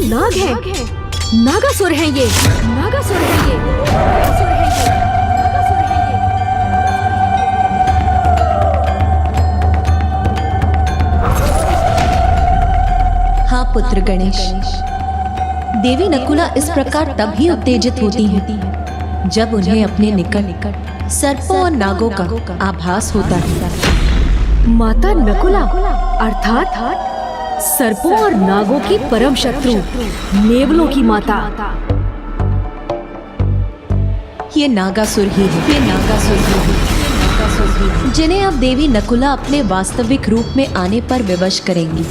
नाग है, नागासुर हैं ये, नागासुर हैं ये, नागासुर हैं ये, नागासुर हैं ये। हाँ पुत्र गणेश, देवी नकुला इस प्रकार तभी उत्तेजित होती है जब उन्हें अपने निकट सर्पों और नागों का आभास होता है। माता नकुला अर्थात सर्पों और नागों की परम शत्रु, नेवलों की माता। ये नागासुर ही है, ये नागासुर ही है, जिन्हें अब देवी नकुला अपने वास्तविक रूप में आने पर विवश करेंगी।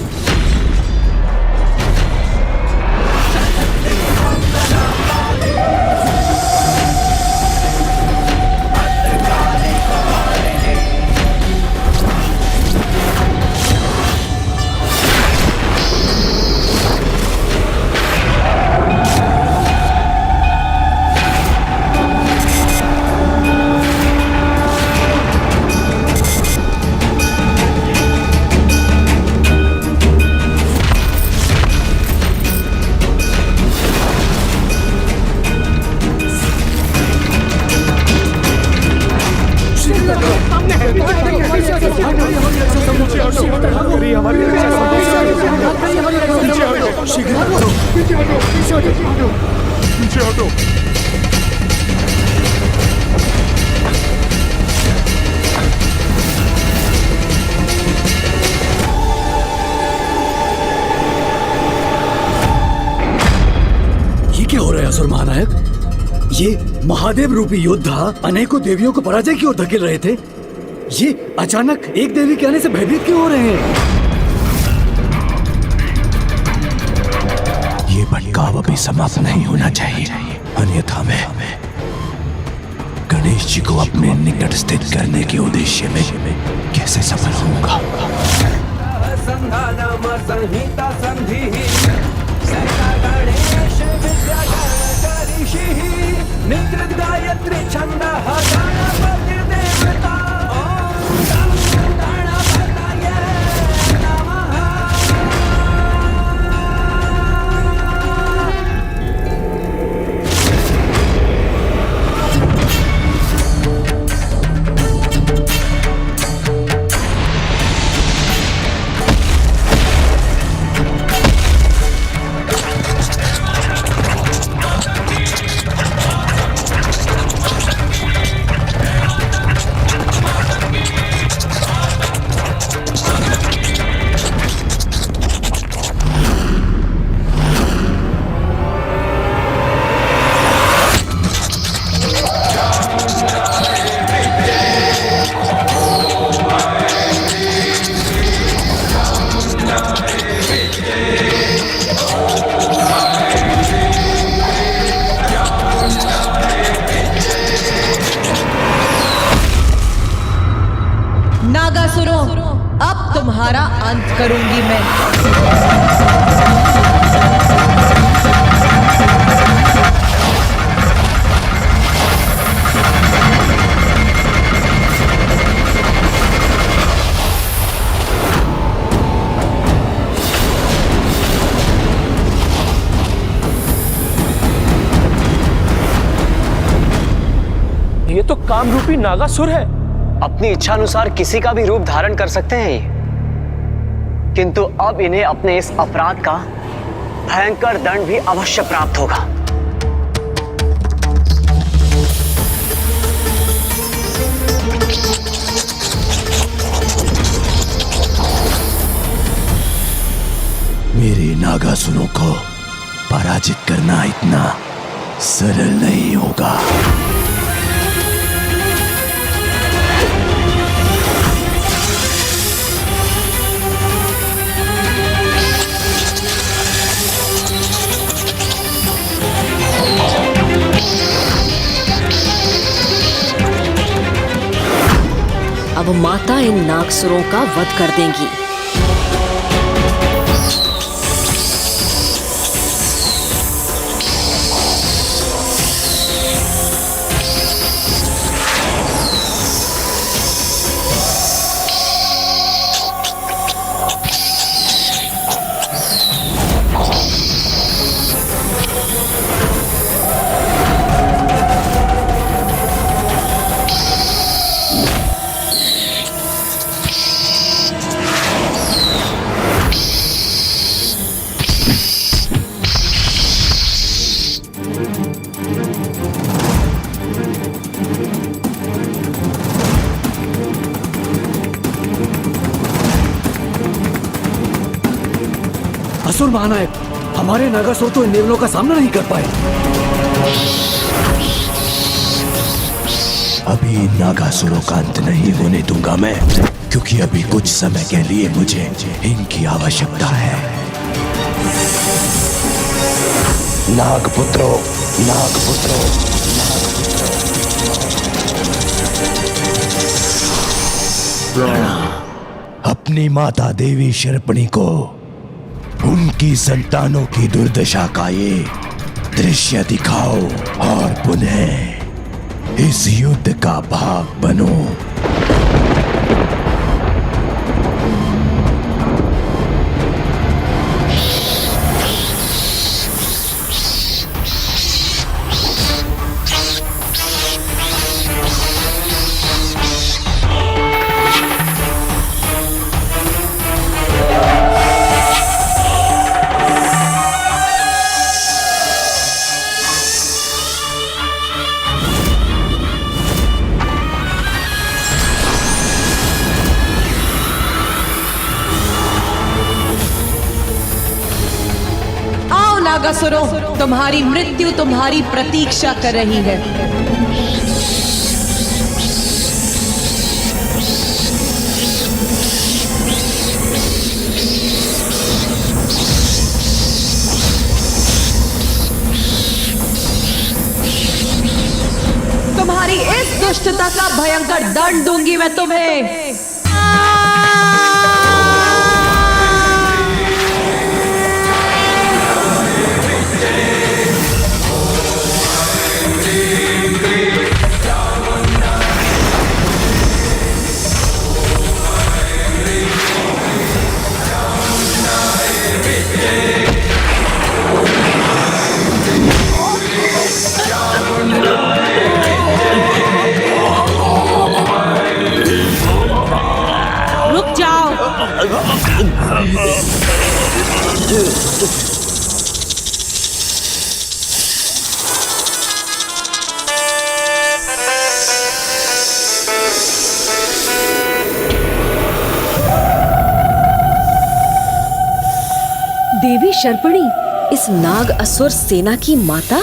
क्या हो रहा है असुर महानायक? ये महादेव रूपी योद्धा अनेकों देवियों को पराजय की ओर धकेल रहे थे। ये अचानक एक देवी के आने से भयभीत क्यों हो रहे हैं? ये भटकाव अभी समाप्त नहीं होना चाहिए, अन्यथा मैं गणेश जी को अपने निकट स्थित करने के उद्देश्य में कैसे सफल होऊंगा? गायत्री छंद नागासुरों, अब तुम्हारा अंत करूंगी मैं। ये तो कामरूपी नागासुर है। अपनी इच्छा अनुसार किसी का भी रूप धारण कर सकते हैं ये, किंतु अब इन्हें अपने इस अपराध का भयंकर दंड भी अवश्य प्राप्त होगा। मेरे नागासुरों को पराजित करना इतना सरल नहीं होगा। अब माता इन नागसुरों का वध कर देंगी। असुर महानायक, हमारे नागासुर तो इन नेवलों का सामना नहीं कर पाए। अभी नागासुरों का अंत नहीं होने दूंगा मैं, क्योंकि अभी कुछ समय के लिए मुझे इनकी आवश्यकता है। नागपुत्रों, नागपुत्रों, अपनी माता देवी शर्पणी को उनकी संतानों की दुर्दशा का ये दृश्य दिखाओ और पुनः इस युद्ध का भाग बनो। नागासुरों, तुम्हारी मृत्यु तुम्हारी प्रतीक्षा कर रही है। तुम्हारी इस दुष्टता का भयंकर दंड दूंगी मैं तुम्हें। देवी शर्पणी, इस नाग असुर सेना की माता,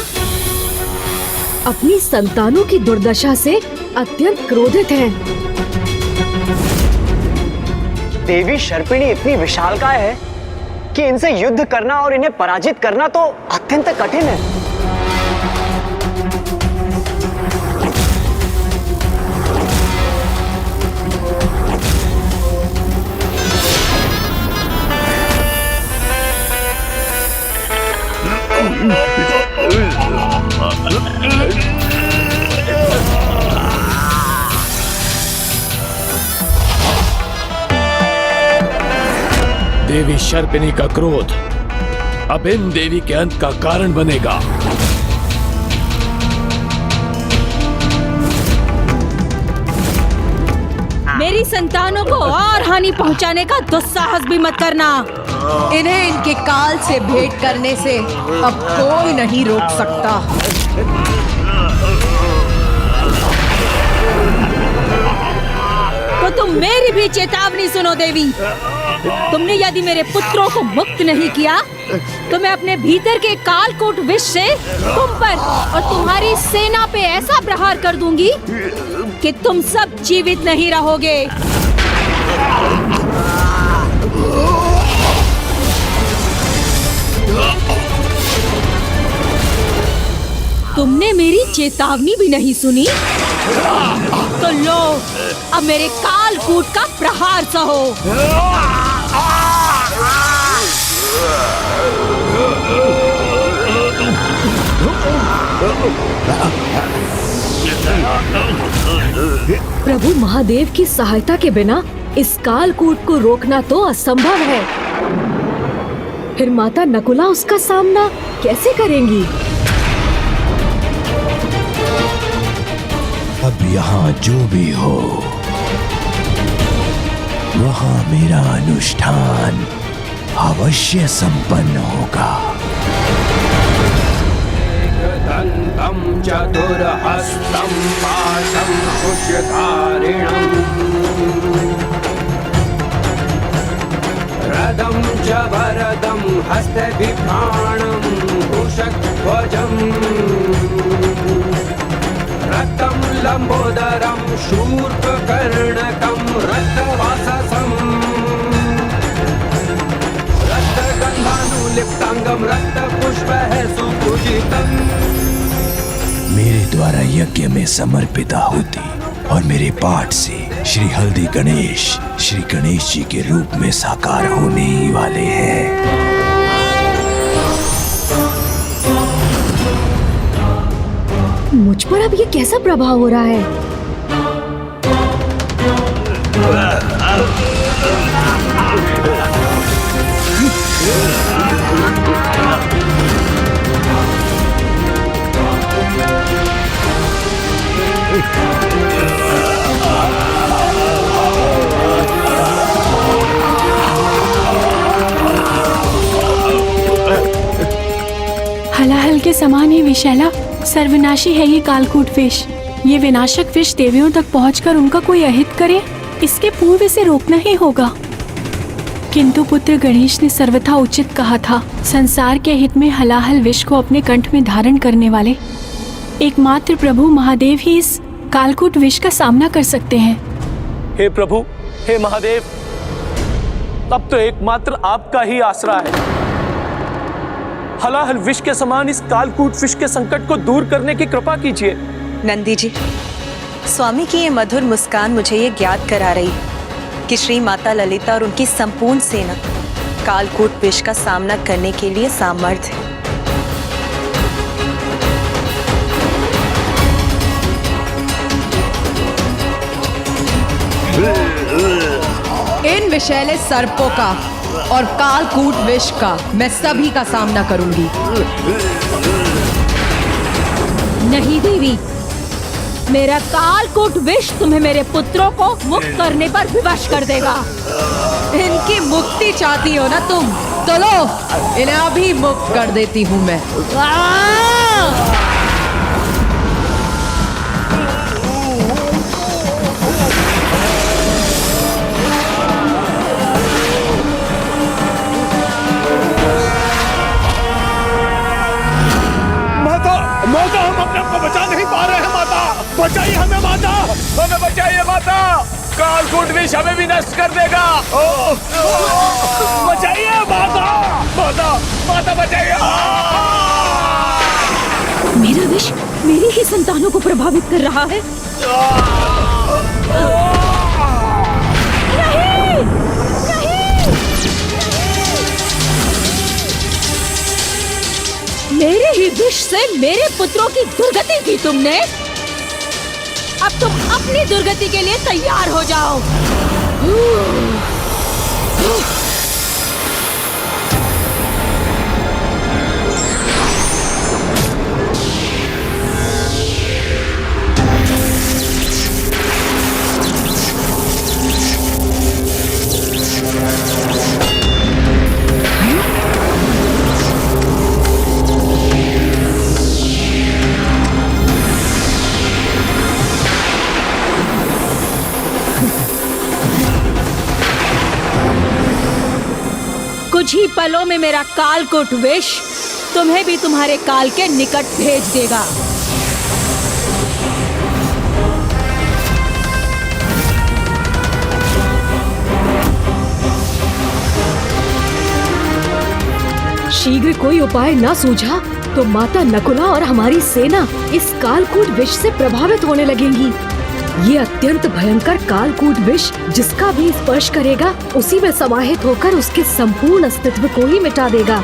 अपनी संतानों की दुर्दशा से अत्यंत क्रोधित हैं। देवी शर्पिणी इतनी विशालकाय है कि इनसे युद्ध करना और इन्हें पराजित करना तो अत्यंत कठिन है। देवी शर्पिणी का क्रोध अब इन देवी के अंत का कारण बनेगा। मेरी संतानों को और हानि पहुंचाने का दुस्साहस भी मत करना। इन्हें इनके काल से भेंट करने से अब कोई नहीं रोक सकता। तो तुम मेरी भी चेतावनी सुनो देवी। तुमने यदि मेरे पुत्रों को मुक्त नहीं किया तो मैं अपने भीतर के कालकूट विष से तुम पर और तुम्हारी सेना पे ऐसा प्रहार कर दूंगी कि तुम सब जीवित नहीं रहोगे। तुमने मेरी चेतावनी भी नहीं सुनी तो लो अब मेरे कालकूट का प्रहार सहो। प्रभु महादेव की सहायता के बिना इस कालकूट को रोकना तो असंभव है। फिर माता नकुला उसका सामना कैसे करेंगी? अब यहाँ जो भी हो वहाँ मेरा अनुष्ठान अवश्य संपन्न होगा। दंतं चतुर्हस्तं पाशं कुशधारिणं रदं च वरदं हस्ते बिभ्राणं भूषध्वजम् रक्तं लम्बोदरं शूर्पकर्णकं रक्तवाससं रक्तगन्धानुलिप्ताङ्गं रक्तपुष्पैः सुपूजितम्। मेरे द्वारा यज्ञ में समर्पित आहुति और मेरे पाठ से श्री हल्दी गणेश श्री गणेश जी के रूप में साकार होने ही वाले हैं। मुझ पर अब ये कैसा प्रभाव हो रहा है? हलाहल के समान ही विशैला सर्वनाशी है ये कालकूट विष। ये विनाशक विष देवियों तक पहुंचकर उनका कोई अहित करे, इसके पूर्व इसे रोकना ही होगा। किंतु पुत्र गणेश ने सर्वथा उचित कहा था, संसार के हित में हलाहल विष को अपने कंठ में धारण करने वाले एकमात्र प्रभु महादेव ही इस कालकूट विष का सामना कर सकते हैं। हे प्रभु, हे महादेव, तब तो एकमात्र आपका ही आसरा है। हलाहल विष के समान इस कालकूट विष के संकट को दूर करने की कृपा कीजिए। नंदी जी, स्वामी की ये मधुर मुस्कान मुझे ये ज्ञात करा रही कि श्री माता ललिता और उनकी संपूर्ण सेना कालकूट विष का सामना करने के लिए सामर्थ्य है। इन विषैले सर्पों का और कालकूट विष का मैं सभी का सामना करूंगी। नहीं देवी, मेरा कालकूट विष तुम्हें मेरे पुत्रों को मुक्त करने पर विवश कर देगा। इनकी मुक्ति चाहती हो ना तुम, तो लो, इन्हें अभी मुक्त कर देती हूँ मैं। माता, हम अपने आप को बचा नहीं पा रहे हैं। माता, बचाइए हमें। माता, हमें बचाइए। माता, कालकूट विष हमें भी नष्ट कर देगा। बचाइए माता, माता, माता बचाइए। मेरा विष मेरी ही संतानों को प्रभावित कर रहा है। नहीं, नहीं, मेरे ही विष से मेरे पुत्रों की दुर्गति की तुमने। अब तुम अपनी दुर्गति के लिए तैयार हो जाओ। कुछ ही पलों में मेरा कालकूट विष तुम्हें भी तुम्हारे काल के निकट भेज देगा। शीघ्र कोई उपाय न सूझा तो माता नकुला और हमारी सेना इस कालकूट विष से प्रभावित होने लगेंगी। ये अत्यंत भयंकर कालकूट विष जिसका भी स्पर्श करेगा उसी में समाहित होकर उसके संपूर्ण अस्तित्व को ही मिटा देगा।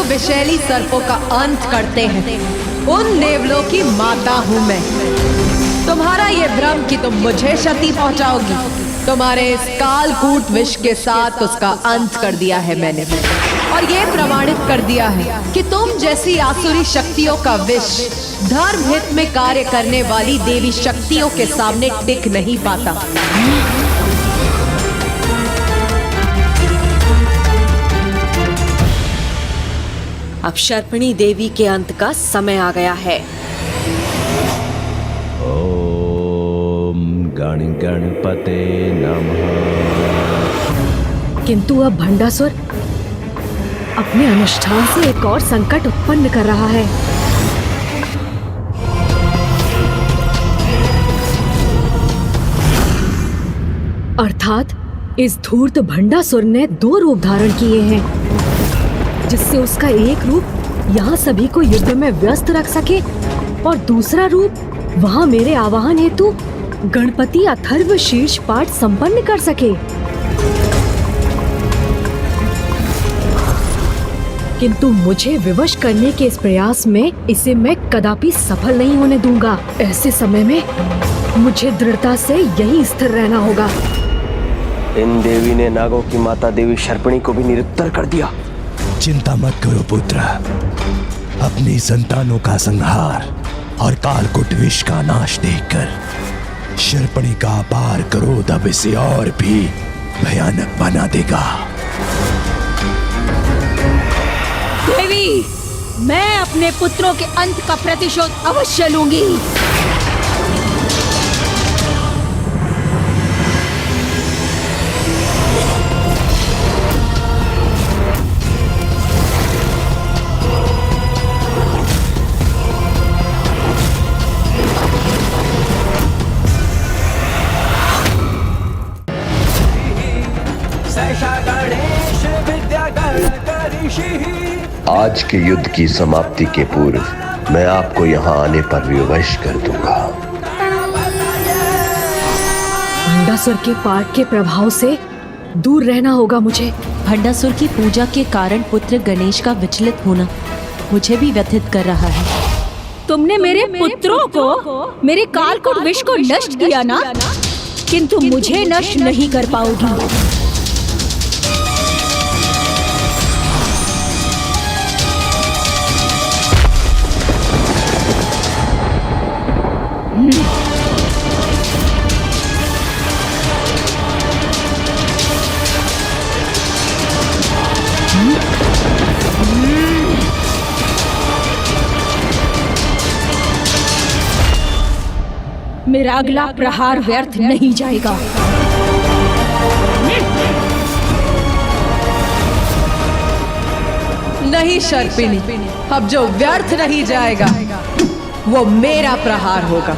विषैली सर्पों का अंत करते हैं, उन देवलों की माता हूँ मैं। तो तुम्हारा ये भ्रम कि तुम मुझे क्षति पहुंचाओगी, तुम्हारे इस कालकूट विष के साथ उसका अंत कर दिया है मैंने, और ये प्रमाणित कर दिया है कि तुम जैसी आसुरी शक्तियों का विष धर्म हित में कार्य करने वाली देवी शक्तियों के सामने टिक नहीं पाता। अब शर्पणी देवी के अंत का समय आ गया है। ओम गणपते नमः। किंतु अब भंडासुर अपने अनुष्ठान से एक और संकट उत्पन्न कर रहा है। अर्थात इस धूर्त भंडासुर ने 2 रूप धारण किए हैं, जिससे उसका एक रूप यहाँ सभी को युद्ध में व्यस्त रख सके और दूसरा रूप वहाँ मेरे आवाहन हेतु गणपति अथर्व शीर्ष पाठ संपन्न कर सके। किंतु मुझे विवश करने के इस प्रयास में इसे मैं कदापि सफल नहीं होने दूंगा। ऐसे समय में मुझे दृढ़ता से यहीं स्थिर रहना होगा। इन देवी ने नागों की माता देवी शर्पणी को भी निरुत्तर कर दिया। चिंता मत करो पुत्र, अपनी संतानों का संहार और कालकूट विष का नाश देखकर शर्पणी का अपार क्रोध अब इसे और भी भयानक बना देगा। देवी, मैं अपने पुत्रों के अंत का प्रतिशोध अवश्य लूंगी। आज के युद्ध की समाप्ति के पूर्व मैं आपको यहाँ आने पर विवश कर दूंगा। भंडासुर के पाठ के प्रभाव से दूर रहना होगा मुझे। भंडासुर की पूजा के कारण पुत्र गणेश का विचलित होना मुझे भी व्यथित कर रहा है। तुमने मेरे पुत्रों को, मेरे कालकूट विष को नष्ट किया ना, किंतु मुझे नष्ट नहीं कर पाओगी। मेरा अगला प्रहार व्यर्थ नहीं जाएगा। नहीं शर्पिणी, अब जो व्यर्थ नहीं जाएगा वो मेरा प्रहार होगा।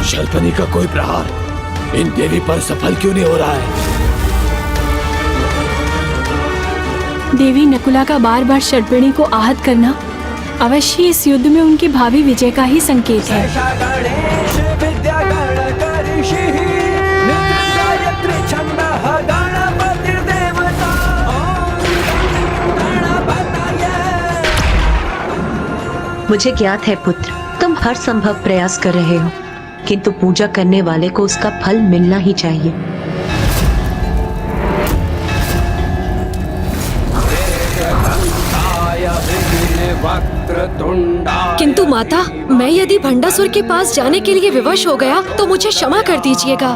शर्पणी का कोई प्रहार इन देवी पर सफल क्यों नहीं हो रहा है? देवी नकुला का बार बार शर्पणी को आहत करना अवश्य इस युद्ध में उनकी भावी विजय का ही संकेत है। मुझे ज्ञात है पुत्र, तुम हर संभव प्रयास कर रहे हो, किंतु पूजा करने वाले को उसका फल मिलना ही चाहिए। किंतु माता, मैं यदि भंडासुर के पास जाने के लिए विवश हो गया तो मुझे क्षमा कर दीजिएगा।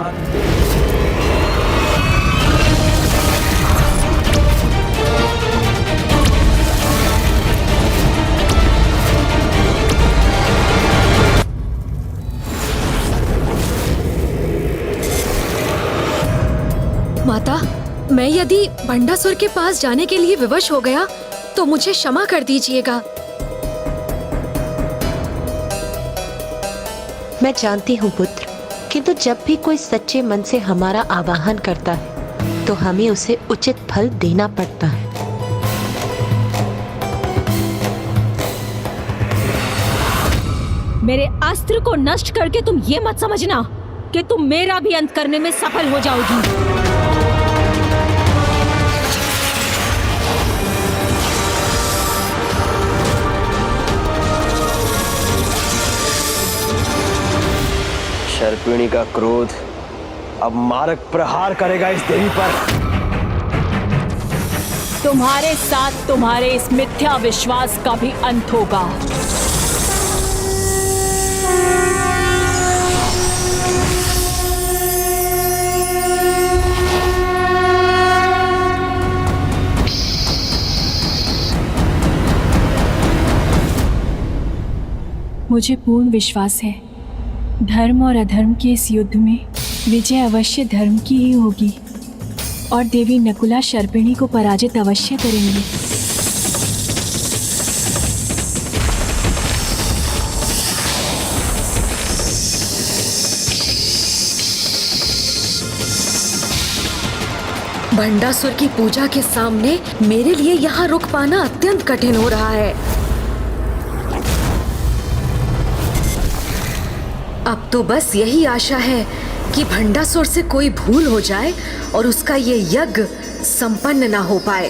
मैं यदि भंडासुर के पास जाने के लिए विवश हो गया तो मुझे क्षमा कर दीजिएगा। मैं जानती हूँ पुत्र, किंतु जब भी कोई सच्चे मन से हमारा आवाहन करता है तो हमें उसे उचित फल देना पड़ता है। मेरे अस्त्र को नष्ट करके तुम ये मत समझना कि तुम मेरा भी अंत करने में सफल हो जाओगी। शर्पिणी का क्रोध अब मारक प्रहार करेगा इस देवी पर। तुम्हारे साथ तुम्हारे इस मिथ्या विश्वास का भी अंत होगा। मुझे पूर्ण विश्वास है धर्म और अधर्म के इस युद्ध में विजय अवश्य धर्म की ही होगी और देवी नकुला शर्पिणी को पराजित अवश्य करेंगी। भंडासुर की पूजा के सामने मेरे लिए यहाँ रुक पाना अत्यंत कठिन हो रहा है। अब तो बस यही आशा है कि भंडासुर से कोई भूल हो जाए और उसका ये यज्ञ संपन्न ना हो पाए।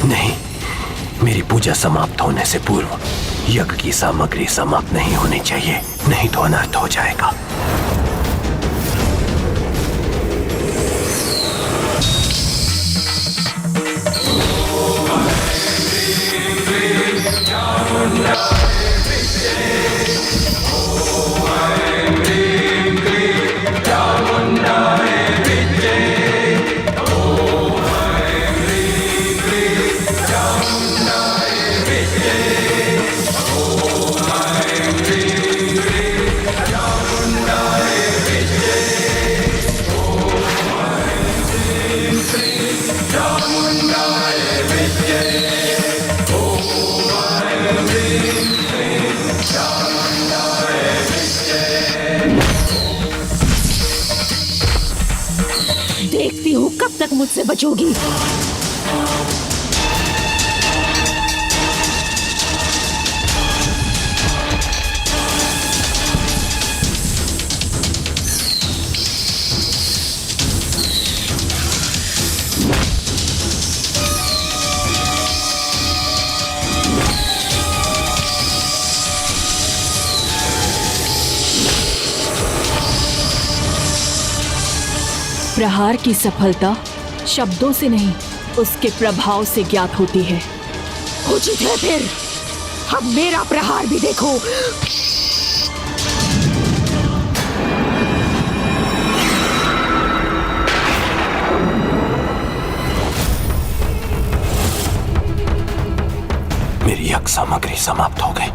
नहीं, मेरी पूजा समाप्त होने से पूर्व यज्ञ की सामग्री समाप्त नहीं होनी चाहिए, नहीं तो अनर्थ हो जाएगा। देखती हूँ कब तक मुझसे बचोगी। प्रहार की सफलता शब्दों से नहीं, उसके प्रभाव से ज्ञात होती है। उचित है फिर, अब मेरा प्रहार भी देखो। मेरी यज्ञ सामग्री समाप्त हो गई।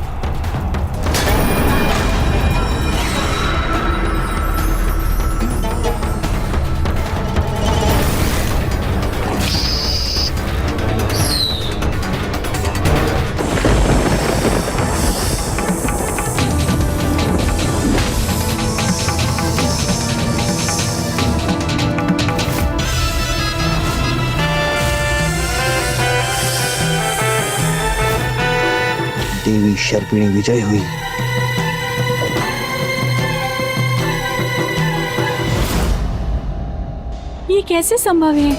देवी शर्पिणी विजय हुई। ये कैसे संभव है?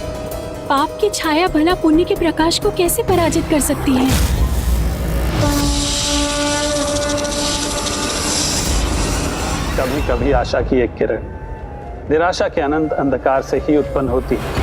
पाप की छाया भला पुण्य के प्रकाश को कैसे पराजित कर सकती है? कभी कभी आशा की एक किरण निराशा के अनंत अंधकार से ही उत्पन्न होती है।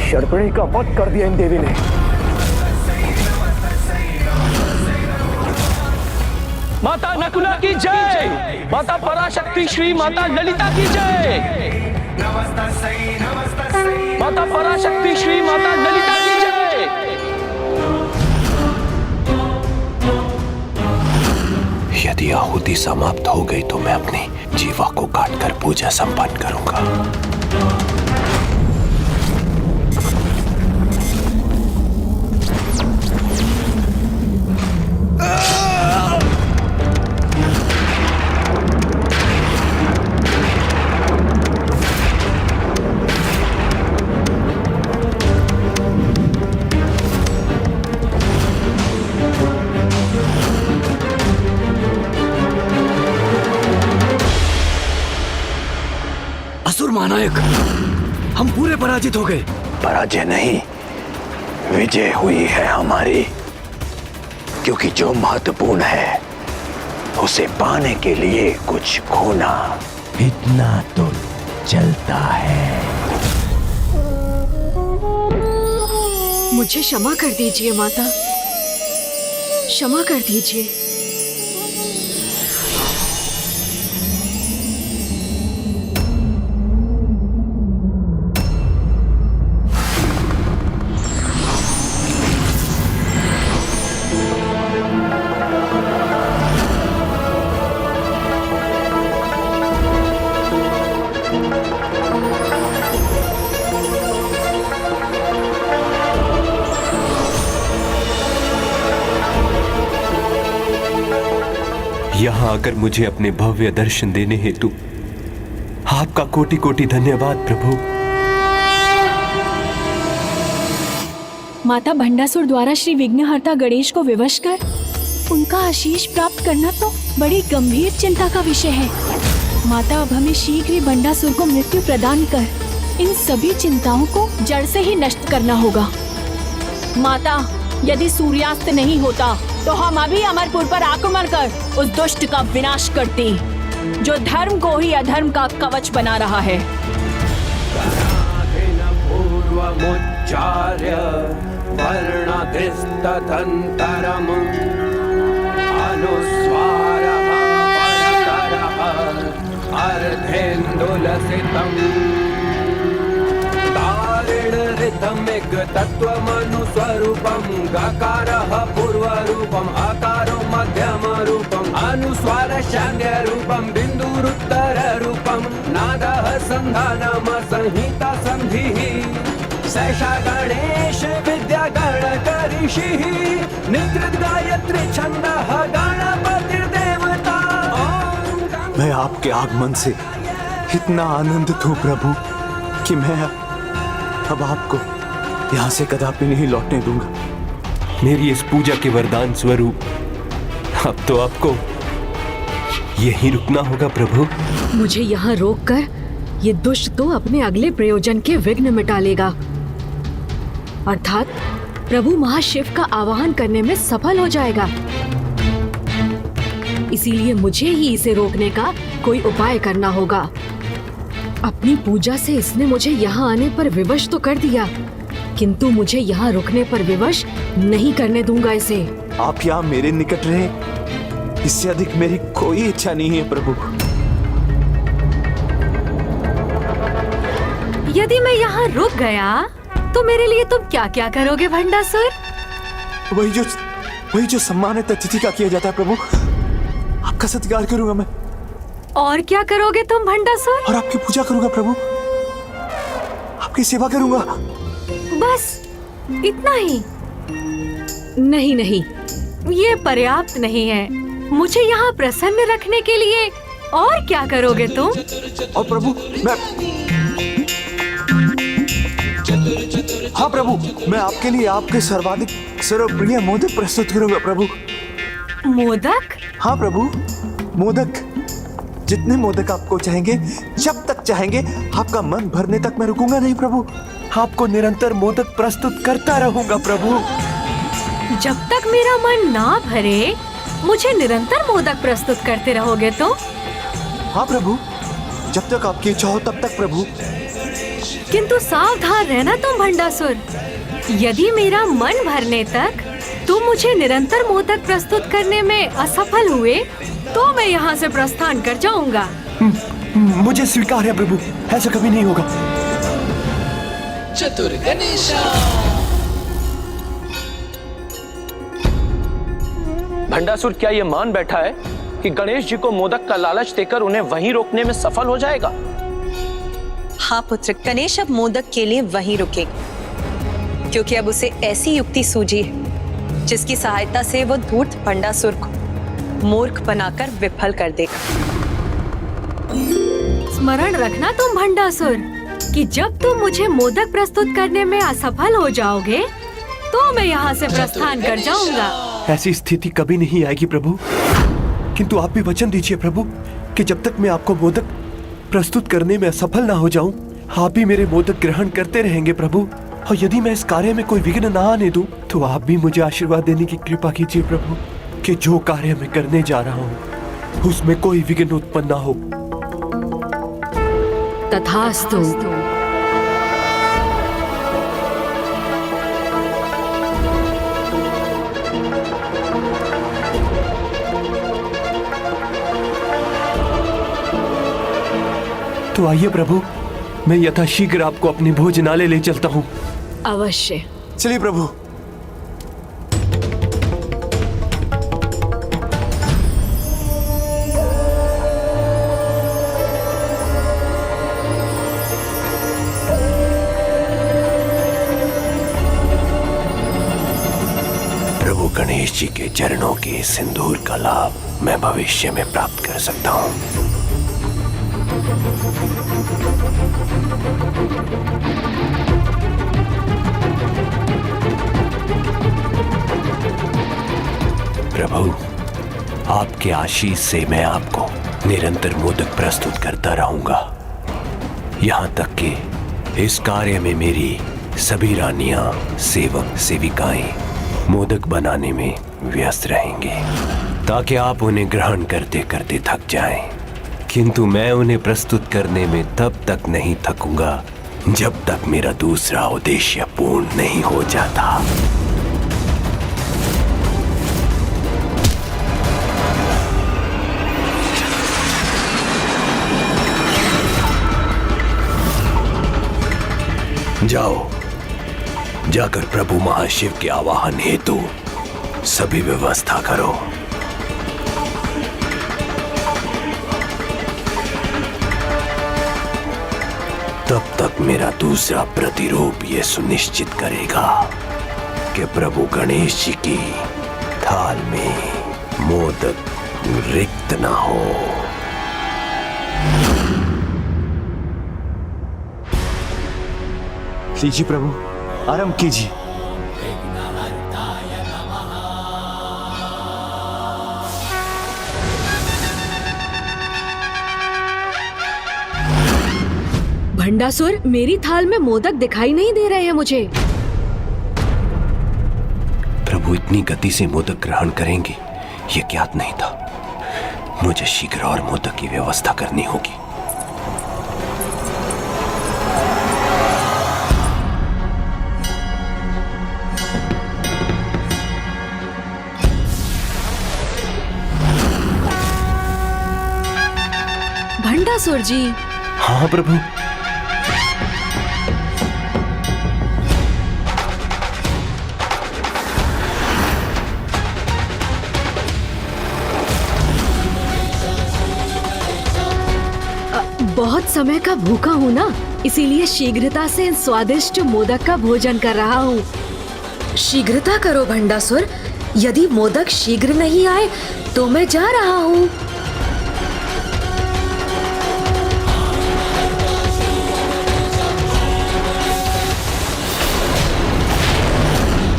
शर्पणी का वध कर दिया इन देवी ने। माता नकुला की जय, माता पराशक्ति श्री माता ललिता की जय, माता पराशक्ति श्री माता ललिता की जय। यदि आहुति समाप्त हो गई तो मैं अपनी जीवा को काटकर पूजा संपन्न करूंगा। असुर महानायक, हम पूरे पराजित हो गए। पराजय नहीं, विजय हुई है हमारी, क्योंकि जो महत्वपूर्ण है उसे पाने के लिए कुछ खोना इतना तो चलता है। मुझे क्षमा कर दीजिए माता, क्षमा कर दीजिए। यहाँ आकर मुझे अपने भव्य दर्शन देने हेतु आपका कोटि कोटि धन्यवाद प्रभु। माता भंडासुर द्वारा श्री विघ्नहर्ता गणेश को विवश कर उनका आशीष प्राप्त करना तो बड़ी गंभीर चिंता का विषय है। माता, अब हमें शीघ्र ही भंडासुर को मृत्यु प्रदान कर इन सभी चिंताओं को जड़ से ही नष्ट करना होगा। माता, यदि सूर्यास्त नहीं होता तो हम अभी अमरपुर पर आक्रमण कर उस दुष्ट का विनाश करते, जो धर्म को ही अधर्म का कवच बना रहा है। ऋतमिक तत्त्वमनुस्वरूपं गकारः पूर्वरूपम् आकारो मध्यमरूपम् अनुस्वार शान्त्यरूपं बिन्दुरुत्तररूपं नादः सन्धानम संहिता सन्धिः सैषा गणेश विद्या गणकऋषिः निद्रित गायत्री छन्दः गणपतिर्देवता। मैं आपके आगमन से इतना आनंदित हूँ प्रभु कि मैं अब आपको यहाँ से कदापि नहीं लौटने दूंगा। मेरी इस पूजा के वरदान स्वरूप अब तो आपको यहीं रुकना होगा प्रभु। मुझे यहाँ रोककर ये दुष्ट तो अपने अगले प्रयोजन के विघ्न मिटा लेगा, अर्थात प्रभु महाशिव का आवाहन करने में सफल हो जाएगा। इसीलिए मुझे ही इसे रोकने का कोई उपाय करना होगा। अपनी पूजा से इसने मुझे यहाँ आने पर विवश तो कर दिया, किंतु मुझे यहाँ रुकने पर विवश नहीं करने दूंगा इसे। आप यहाँ मेरे निकट रहे, इससे अधिक मेरी कोई इच्छा नहीं है प्रभु। यदि मैं यहाँ रुक गया तो मेरे लिए तुम क्या क्या करोगे भंडासुर? वही जो सम्मानित अतिथि का किया जाता है प्रभु, आपका सत्कार करूंगा मैं। और क्या करोगे तुम भंडासुर? और आपकी पूजा करूंगा प्रभु, आपकी सेवा करूंगा। बस इतना ही? नहीं नहीं, ये पर्याप्त नहीं है। मुझे यहाँ प्रसन्न रखने के लिए और क्या करोगे तुम? और प्रभु मैं हाँ प्रभु, मैं आपके लिए आपके सर्वाधिक सर्वप्रिय मोदक प्रस्तुत करूंगा प्रभु। मोदक? हाँ प्रभु, मोदक। जितने मोदक आपको चाहेंगे, जब तक चाहेंगे, आपका मन भरने तक मैं रुकूंगा नहीं प्रभु। आपको निरंतर मोदक प्रस्तुत करता रहूंगा प्रभु। जब तक मेरा मन ना भरे मुझे निरंतर मोदक प्रस्तुत करते रहोगे तो? हाँ प्रभु, जब तक आपकी इच्छा हो तब तक प्रभु। किंतु सावधान रहना तुम भंडासुर। यदि मेरा मन भरने तक तुम मुझे निरंतर मोदक प्रस्तुत करने में असफल हुए तो मैं यहाँ से प्रस्थान कर जाऊंगा। मुझे स्वीकार है प्रभु, ऐसा कभी नहीं होगा। चतुर गणेशा। भंडासुर क्या ये मान बैठा है कि गणेश जी को मोदक का लालच देकर उन्हें वहीं रोकने में सफल हो जाएगा? हाँ पुत्र, गणेश अब मोदक के लिए वहीं रुकेगा, क्योंकि अब उसे ऐसी युक्ति सूझी है जिसकी सहायता से वो धूर्त भंडासुर को मूर्ख बनाकर विफल कर देगा। स्मरण रखना तुम भंडासुर कि जब तुम मुझे मोदक प्रस्तुत करने में असफल हो जाओगे तो मैं यहाँ से प्रस्थान कर जाऊंगा। ऐसी स्थिति कभी नहीं आएगी प्रभु, किंतु आप भी वचन दीजिए प्रभु कि जब तक मैं आपको मोदक प्रस्तुत करने में असफल ना हो जाऊं, आप भी मेरे मोदक ग्रहण करते रहेंगे प्रभु। और यदि मैं इस कार्य में कोई विघ्न ना आने दूं, तो आप भी मुझे आशीर्वाद देने की कृपा कीजिए प्रभु कि जो कार्य मैं करने जा रहा हूं उसमें कोई विघ्न उत्पन्न ना हो। तथास्तु। तो आइए प्रभु, मैं यथाशीघ्र आपको अपने भोजनालय ले चलता हूँ। अवश्य। चलिए प्रभु। प्रभु गणेश जी के चरणों के सिंदूर का लाभ मैं भविष्य में प्राप्त कर सकता हूँ। प्रभु, आपके आशीष से मैं आपको निरंतर मोदक प्रस्तुत करता रहूंगा, यहाँ तक कि इस कार्य में मेरी सभी रानियां, सेवक, सेविकाएं मोदक बनाने में व्यस्त रहेंगे, ताकि आप उन्हें ग्रहण करते करते थक जाएं। किंतु मैं उन्हें प्रस्तुत करने में तब तक नहीं थकूंगा जब तक मेरा दूसरा उद्देश्य पूर्ण नहीं हो जाता। जाओ, जाकर प्रभु महाशिव के आवाहन हेतु सभी व्यवस्था करो। तब तक मेरा दूसरा प्रतिरूप ये सुनिश्चित करेगा कि प्रभु गणेश जी की थाल में मोदक रिक्त ना हो। लीजिए प्रभु, आराम कीजिए। भंडासुर, मेरी थाल में मोदक दिखाई नहीं दे रहे हैं मुझे। प्रभु इतनी गति से मोदक ग्रहण करेंगे ये ज्ञात नहीं था। मुझे शीघ्र और मोदक की व्यवस्था करनी होगी। भंडासुर जी। हाँ प्रभु। बहुत समय का भूखा हूँ ना, इसीलिए शीघ्रता से इन स्वादिष्ट मोदक का भोजन कर रहा हूँ। शीघ्रता करो भंडासुर, यदि मोदक शीघ्र नहीं आए तो मैं जा रहा हूँ।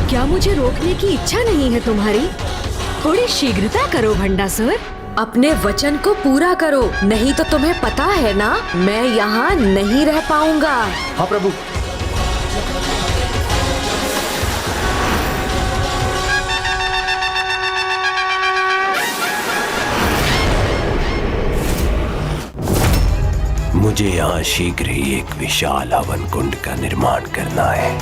क्या मुझे रोकने की इच्छा नहीं है तुम्हारी? थोड़ी शीघ्रता करो भंडासुर, अपने वचन को पूरा करो, नहीं तो तुम्हें पता है ना मैं यहाँ नहीं रह पाऊंगा। हाँ प्रभु। मुझे यहाँ शीघ्र ही एक विशाल हवन कुंड का निर्माण करना है।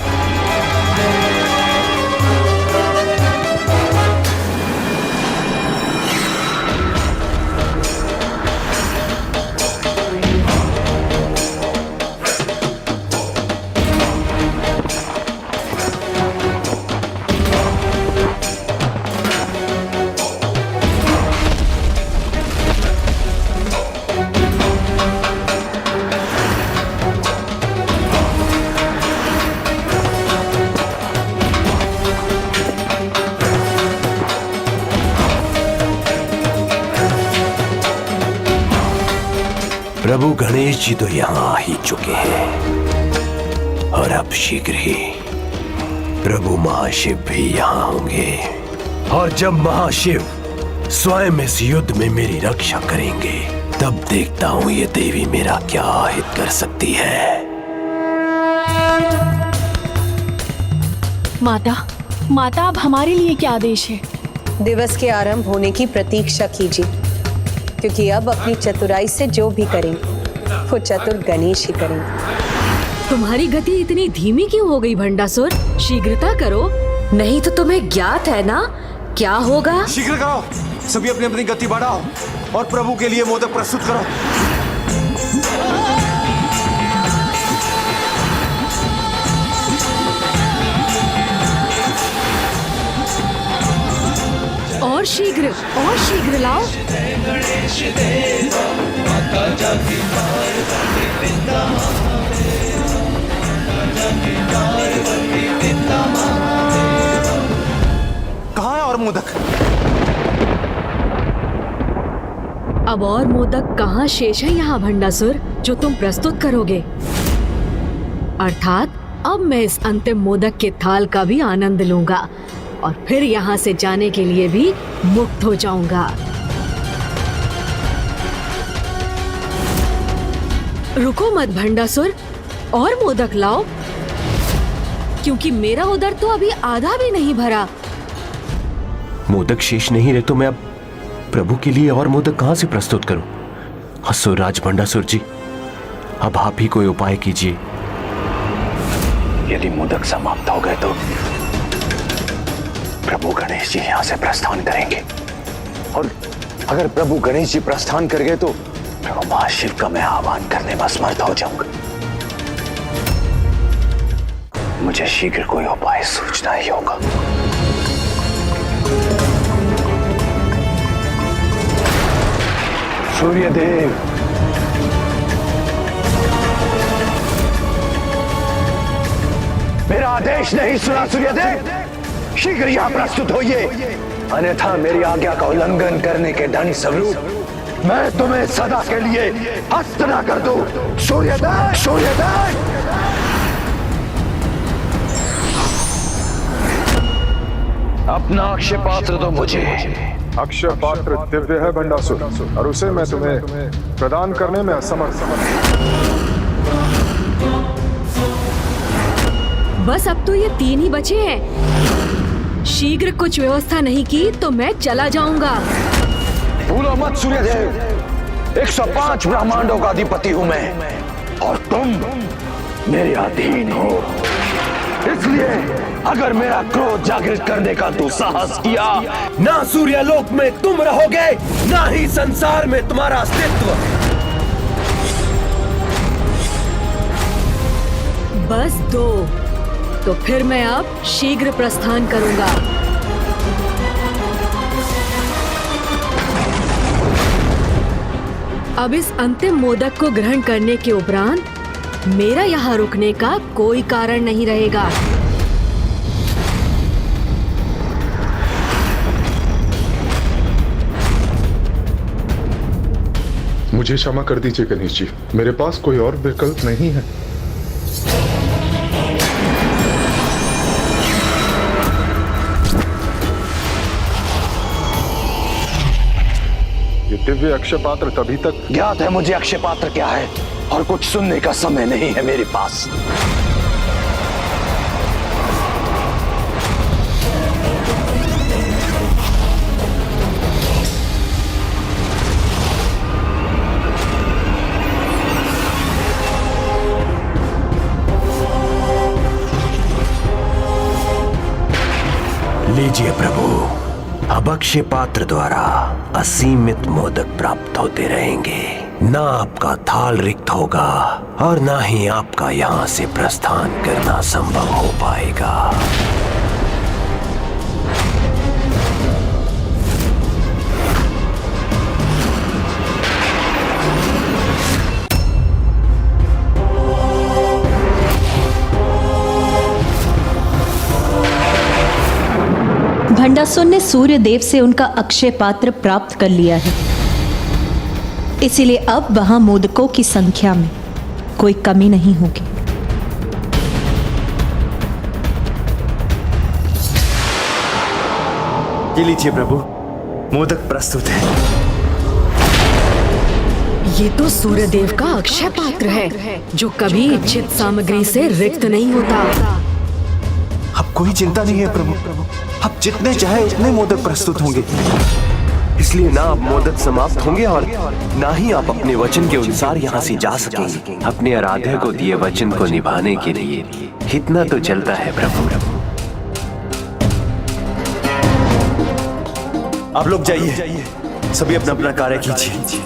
प्रभु गणेश जी तो यहाँ आ ही चुके हैं और अब शीघ्र ही प्रभु महाशिव भी यहाँ होंगे। और जब महाशिव स्वयं इस युद्ध में मेरी रक्षा करेंगे, तब देखता हूँ ये देवी मेरा क्या हित कर सकती है। माता अब हमारे लिए क्या आदेश है? दिवस के आरंभ होने की प्रतीक्षा कीजिए, क्योंकि अब अपनी चतुराई से जो भी करेंगे वो चतुर गणेश ही करेंगे। तुम्हारी गति इतनी धीमी क्यों हो गई भंडासुर? शीघ्रता करो, नहीं तो तुम्हें ज्ञात है ना क्या होगा। शीघ्र करो, सभी अपनी अपनी गति बढ़ाओ और प्रभु के लिए मोदक प्रस्तुत करो। और शीघ्र लाओ। कहाँ है और मोदक? अब और मोदक कहाँ शेष है यहाँ भंडासुर जो तुम प्रस्तुत करोगे? अर्थात अब मैं इस अंतिम मोदक के थाल का भी आनंद लूंगा और फिर यहाँ से जाने के लिए भी मुक्त हो जाऊंगा। रुको मत भंडासुर, और मोदक लाओ, क्योंकि मेरा उदर तो अभी आधा भी नहीं भरा। मोदक शेष नहीं रहे तो मैं अब प्रभु के लिए और मोदक कहां से प्रस्तुत करूं? असुरराज भंडासुर जी, अब आप ही कोई उपाय कीजिए। यदि मोदक समाप्त हो गए तो प्रभु गणेश जी यहां से प्रस्थान करेंगे, और अगर प्रभु गणेश जी प्रस्थान कर गए तो प्रभु महाशिव का मैं आह्वान करने में असमर्थ हो जाऊंगा। मुझे शीघ्र कोई उपाय सोचना ही होगा। सूर्यदेव, मेरा आदेश नहीं सुना सूर्यदेव, शीघ्र यहां प्रस्तुत होइए, अन्यथा मेरी आज्ञा का उल्लंघन करने के दंड स्वरूप मैं तुम्हें सदा के लिए हस्त न कर दूं। सूर्यदेव, सूर्यदेव। अपना अक्षय पात्र तो मुझे। अक्षय पात्र दिव्य है भंडासुर, और उसे मैं तुम्हें प्रदान करने में असमर्थ। बस अब तो ये 3 ही बचे हैं। शीघ्र कुछ व्यवस्था नहीं की तो मैं चला जाऊंगा। भूलो मत सूर्यदेव, 105 ब्रह्मांडों का अधिपति हूं मैं, और तुम मेरे अधीन हो। इसलिए अगर मेरा क्रोध जागृत करने का तू साहस किया, ना सूर्यलोक में तुम रहोगे, ना ही संसार में तुम्हारा अस्तित्व। बस 2, तो फिर मैं अब शीघ्र प्रस्थान करूंगा। अब इस अंतिम मोदक को ग्रहण करने के उपरांत मेरा यहाँ रुकने का कोई कारण नहीं रहेगा। मुझे क्षमा कर दीजिए गणेश जी, मेरे पास कोई और विकल्प नहीं है। ये दिव्य अक्षय पात्र तभी तक ज्ञात है मुझे अक्षय पात्र क्या है, और कुछ सुनने का समय नहीं है मेरे पास। लीजिए प्रभु, अब अक्षय पात्र द्वारा असीमित मोदक प्राप्त होते रहेंगे। ना आपका थाल रिक्त होगा और ना ही आपका यहाँ से प्रस्थान करना संभव हो पाएगा। भंडासुर ने सूर्य देव से उनका अक्षय पात्र प्राप्त कर लिया है, इसीलिए अब वहां मोदकों की संख्या में कोई कमी नहीं होगी। ये लीजिए प्रभु, मोदक प्रस्तुत है। ये तो सूर्य देव का अक्षय पात्र है, जो कभी इच्छित सामग्री से रिक्त नहीं होता। अब कोई चिंता नहीं है प्रभु, अब जितने चाहे उतने मोदक प्रस्तुत होंगे। इसलिए ना अब मोदक समाप्त होंगे और ना ही आप अपने वचन के अनुसार यहाँ से जा सकेंगे। अपने आराध्य को दिए वचन को निभाने के लिए इतना तो चलता है प्रभु। आप लोग जाइए, सभी अपना अपना कार्य कीजिए।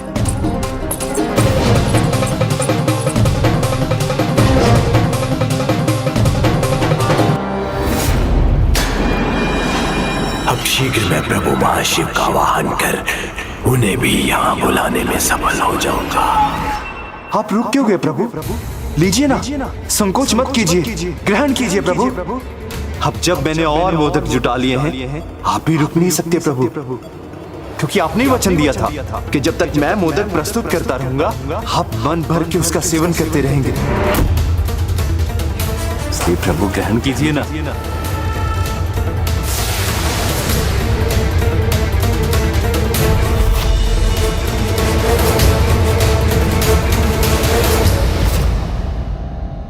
अब शीघ्र मैं प्रभु महाशिव का वाहन कर उन्हें भी यहाँ बुलाने में सफल हो जाऊंगा। आप रुक क्यों गए प्रभु? लीजिए ना, संकोच मत कीजिए, ग्रहण कीजिए प्रभु। अब जब मैंने और मोदक जुटा लिए हैं, आप भी रुक नहीं सकते प्रभु, क्योंकि आपने ही वचन दिया था कि जब तक मैं मोदक प्रस्तुत करता रहूंगा, आप मन भर के उसका सेवन करते रहेंगे। इसलिए प्रभु ग्रहण कीजिए ना।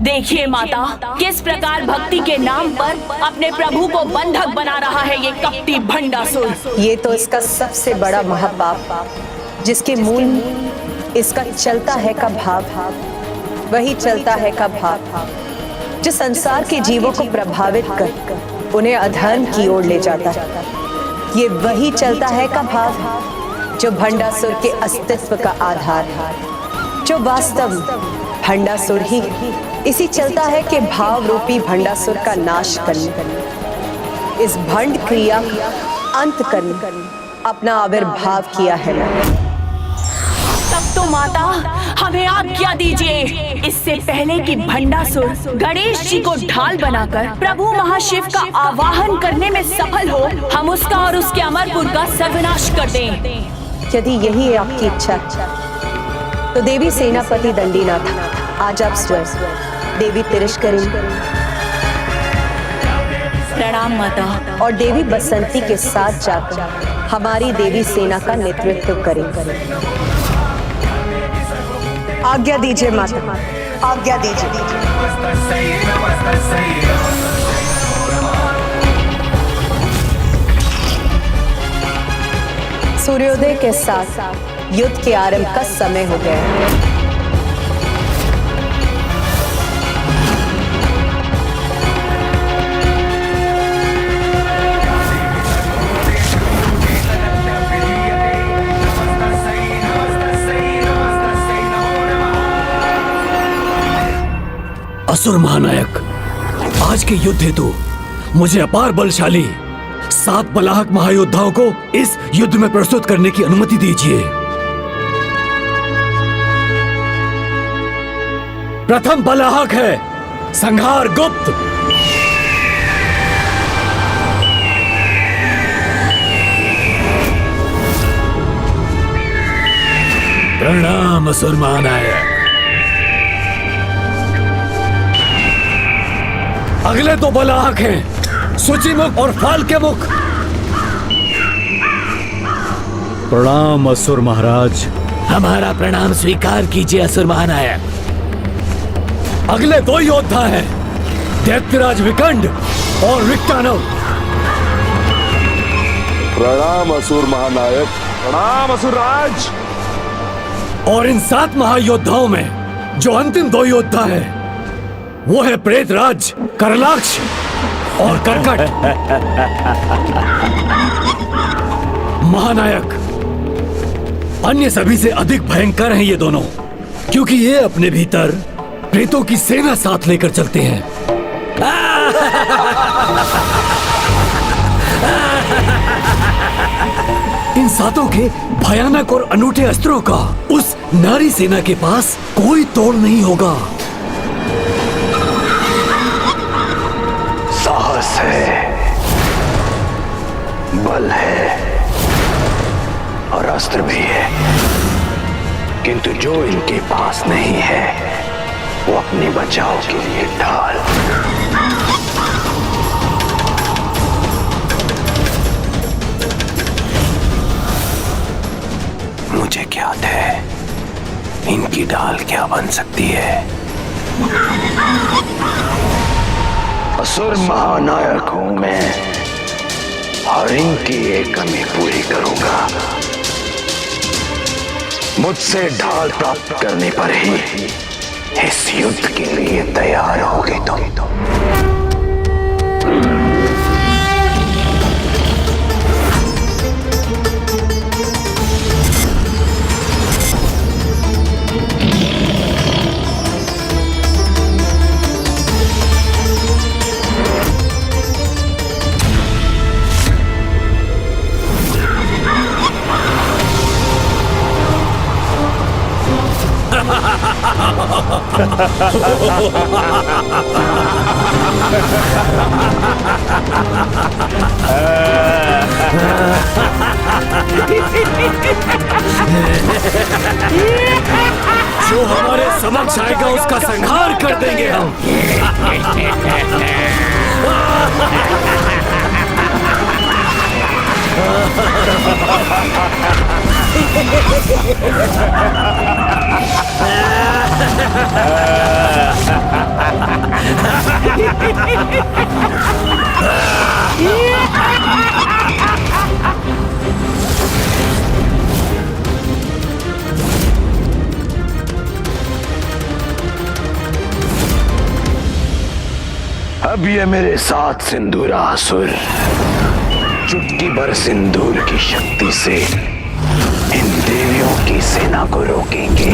देखिए माता, किस प्रकार भक्ति के नाम पर अपने प्रभु को बंधक बना रहा है ये कपटी भंडासुर। ये तो इसका सबसे बड़ा महापाप, जिसके मूल में इसका चलता है का भाव, वही चलता है का भाव जो संसार के जीवों को प्रभावित कर उन्हें अधर्म की ओर ले जाता है। ये वही चलता है का भाव जो भंडासुर के अस्तित्व का आधार है, जो वास्तव भंडासुर ही इसी चलता है कि भाव रूपी भंडासुर का नाश करने, इस भंड क्रिया अंत करने अपना आविर्भाव किया है। तब तो माता हमें आज्ञा दीजिए, इससे पहले कि भंडासुर गणेश जी को ढाल बनाकर प्रभु महाशिव का आवाहन करने में सफल हो, हम उसका और उसके अमरपुर का सर्वनाश कर दें। यदि यही है आपकी इच्छा तो देवी सेनापति दंडीनाथ, आज आप स्वयं देवी तिरस्करी प्रणाम माता, और देवी बसंती के साथ जाकर हमारी देवी सेना का नेतृत्व करें। आज्ञा दीजिए माता, आज्ञा दीजिए। सूर्योदय के साथ युद्ध के आरंभ का समय हो गया है। असुर महानायक, आज के युद्ध हेतु मुझे अपार बलशाली 7 बलाहक महायोद्धाओं को इस युद्ध में प्रस्तुत करने की अनुमति दीजिए। प्रथम बलाहक है संहार गुप्त। प्रणाम असुर महानायक। अगले 2 बलाहक हैं सूचीमुख और फाल के मुख। प्रणाम असुर महाराज। हमारा प्रणाम स्वीकार कीजिए असुर महानायक। अगले 2 योद्धा हैं दैत्यराज विकंड और विकटानव। प्रणाम असुर महानायक। प्रणाम असुर राज। और इन 7 महायोद्धाओं में जो अंतिम 2 योद्धा है वो है प्रेतराज करलाक्ष और कर्कट। महानायक, अन्य सभी से अधिक भयंकर हैं ये दोनों, क्योंकि ये अपने भीतर प्रेतों की सेना साथ लेकर चलते हैं। इन सातों के भयानक और अनूठे अस्त्रों का उस नारी सेना के पास कोई तोड़ नहीं होगा। साहस है, बल है और अस्त्र भी है, किंतु जो इनके पास नहीं है वो अपने बचाव के लिए ढाल। मुझे ज्ञात है इनकी ढाल क्या बन सकती है। असुर महानायक हूं मैं और इनकी एक कमी पूरी करूंगा। मुझसे ढाल प्राप्त करने पर ही इस युद्ध के लिए तैयार होगे तुम। जो हमारे समक्ष आएगा उसका संहार कर देंगे हम। अब ये मेरे साथ सिंदूरासुर चुटकी भर सिंदूर की शक्ति से इन देवियों की सेना को रोकेंगे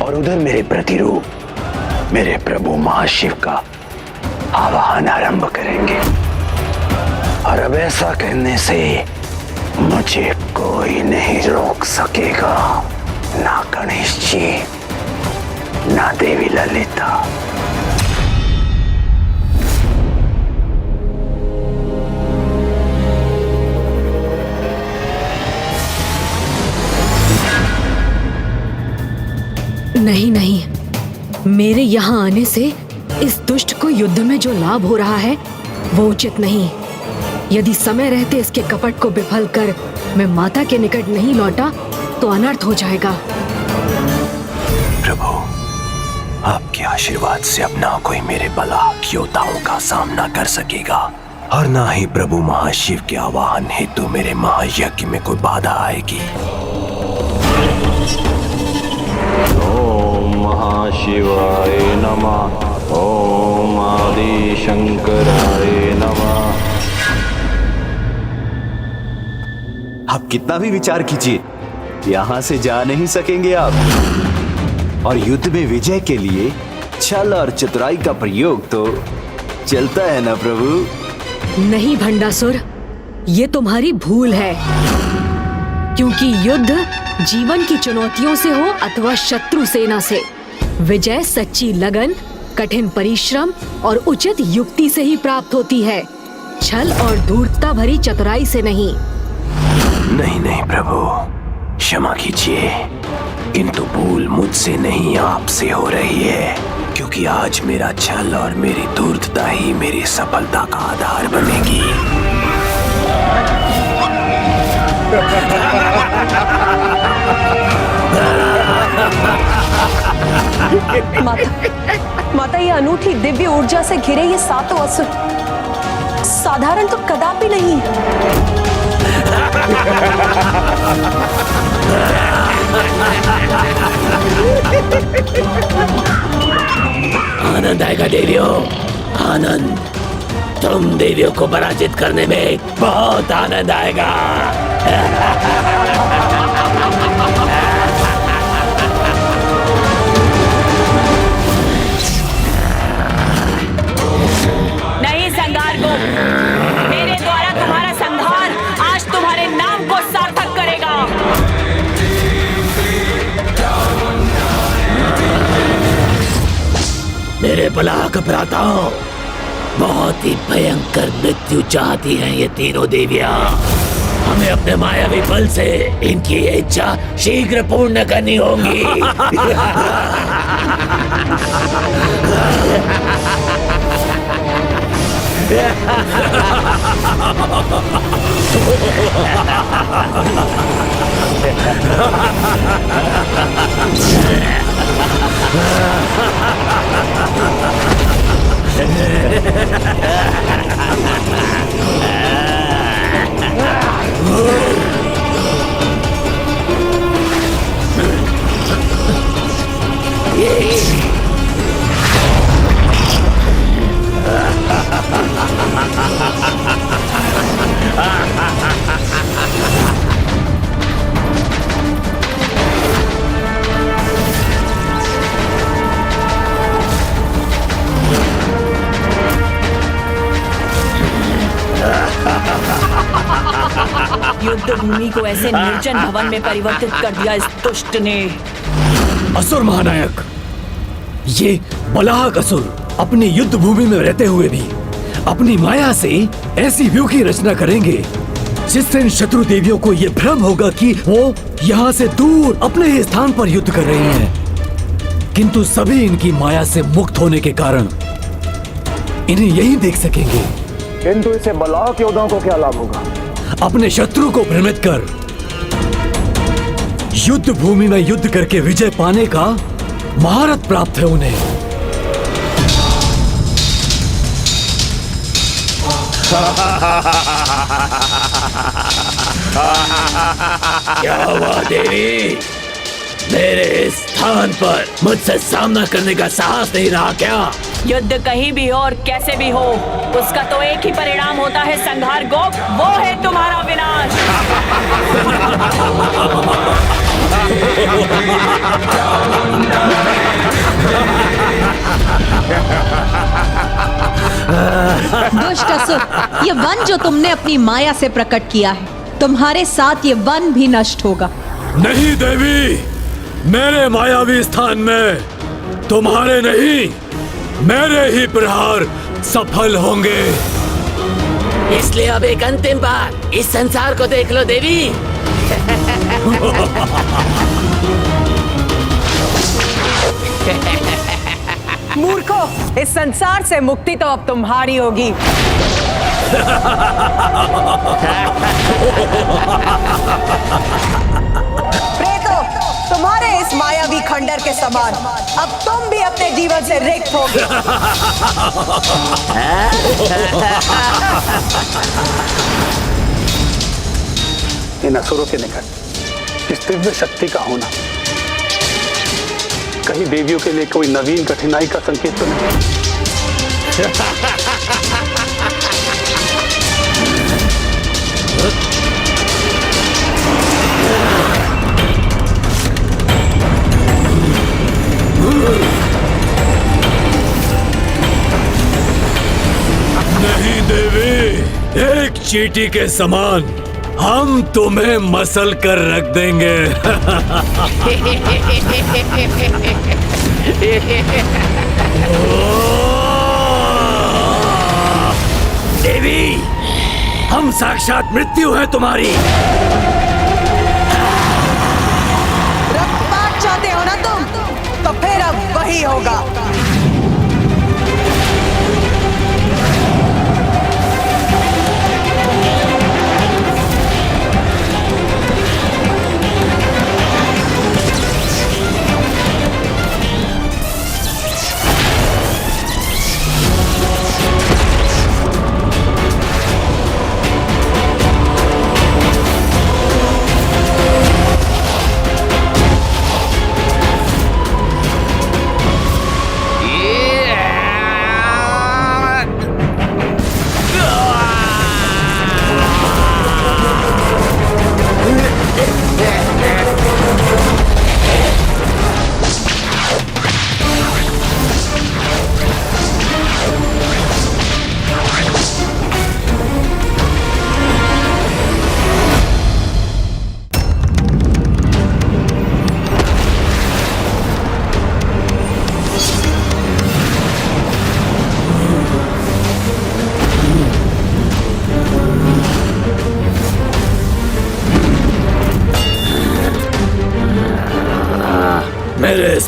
और उधर मेरे प्रतिरूप मेरे प्रभु महाशिव का आवाहन आरंभ करेंगे। और अब ऐसा कहने से मुझे कोई नहीं रोक सकेगा, ना गणेश जी, ना देवी ललिता। नहीं नहीं, मेरे यहाँ आने से इस दुष्ट को युद्ध में जो लाभ हो रहा है वो उचित नहीं। यदि समय रहते इसके कपट को विफल कर मैं माता के निकट नहीं लौटा तो अनर्थ हो जाएगा। प्रभु, आपके आशीर्वाद से अब ना कोई मेरे बलवान योद्धाओं का सामना कर सकेगा और ना ही प्रभु महाशिव के आवाहन हेतु मेरे महायज्ञ में कोई बाधा आएगी। ओम महाशिवाय नमः। ओम आदि शंकराय नमः। आप कितना भी विचार कीजिए, यहाँ से जा नहीं सकेंगे आप। और युद्ध में विजय के लिए छल और चतुराई का प्रयोग तो चलता है ना प्रभु। नहीं भंडासुर, ये तुम्हारी भूल है, क्योंकि युद्ध जीवन की चुनौतियों से हो अथवा शत्रु सेना से, विजय सच्ची लगन, कठिन परिश्रम और उचित युक्ति से ही प्राप्त होती है, छल और धूर्तता भरी चतुराई से नहीं। नहीं नहीं प्रभु, क्षमा कीजिए, किंतु भूल मुझसे नहीं आपसे हो रही है, क्योंकि आज मेरा छल और मेरी धूर्तता ही मेरी सफलता का आधार बनेगी। माता, ये अनूठी दिव्य ऊर्जा से घिरे ये सातों असुर साधारण तो कदापि नहीं। आनंद आएगा देवियों, आनंद, तुम देवियों को पराजित करने में बहुत आनंद आएगा। नहीं संहार को, मेरे द्वारा तुम्हारा संहार आज तुम्हारे नाम को सार्थक करेगा। मेरे बलाक भ्राताओं, बहुत ही भयंकर मृत्यु चाहती हैं ये तीनों देवियां। हमें अपने मायावी बल से इनकी ये इच्छा शीघ्र पूर्ण करनी होगी। युद्ध भूमि को ऐसे निर्जन भवन में परिवर्तित कर दिया इस दुष्ट ने। असुर महानायक, ये बलाहक असुर अपनी युद्ध भूमि में रहते हुए भी अपनी माया से ऐसी व्यू की रचना करेंगे जिससे इन शत्रु देवियों को ये भ्रम होगा कि वो यहाँ से दूर अपने ही स्थान पर युद्ध कर रही हैं। किंतु सभी इनकी माया से मुक्त होने के कारण इन्हें यही देख सकेंगे। किंतु इसे बलाहक योद्धाओं को क्या लाभ होगा? अपने शत्रु को भ्रमित कर युद्ध भूमि में युद्ध करके विजय पाने का महारत प्राप्त है उन्हें। क्या हुआ देवी? मेरे स्थान पर मुझसे सामना करने का साहस नहीं रहा क्या? युद्ध कहीं भी हो और कैसे भी हो, उसका तो एक ही परिणाम होता है संहार गोप, वो है तुम्हारा विनाश। दुष्ट असुर, ये वन जो तुमने अपनी माया से प्रकट किया है, तुम्हारे साथ ये वन भी नष्ट होगा। नहीं देवी, मेरे मायावी स्थान में तुम्हारे नहीं, मेरे ही प्रहार सफल होंगे। इसलिए अब एक अंतिम बार इस संसार को देख लो देवी। मूर्खो, इस संसार से मुक्ति तो अब तुम्हारी होगी। प्रेतो, तुम्हारे इस मायावी खंडर के समान अब तुम भी अपने जीवन से रिक्त होगे। इन असुरों के निकट इस दिव्य शक्ति का होना कहीं देवियों के लिए कोई नवीन कठिनाई का संकेत तो नहीं? नहीं देवी, एक चींटी के समान हम तुम्हें मसल कर रख देंगे। देवी, हम साक्षात मृत्यु है तुम्हारी। रक्तपात चाहते हो ना तुम? तो फिर अब वही होगा।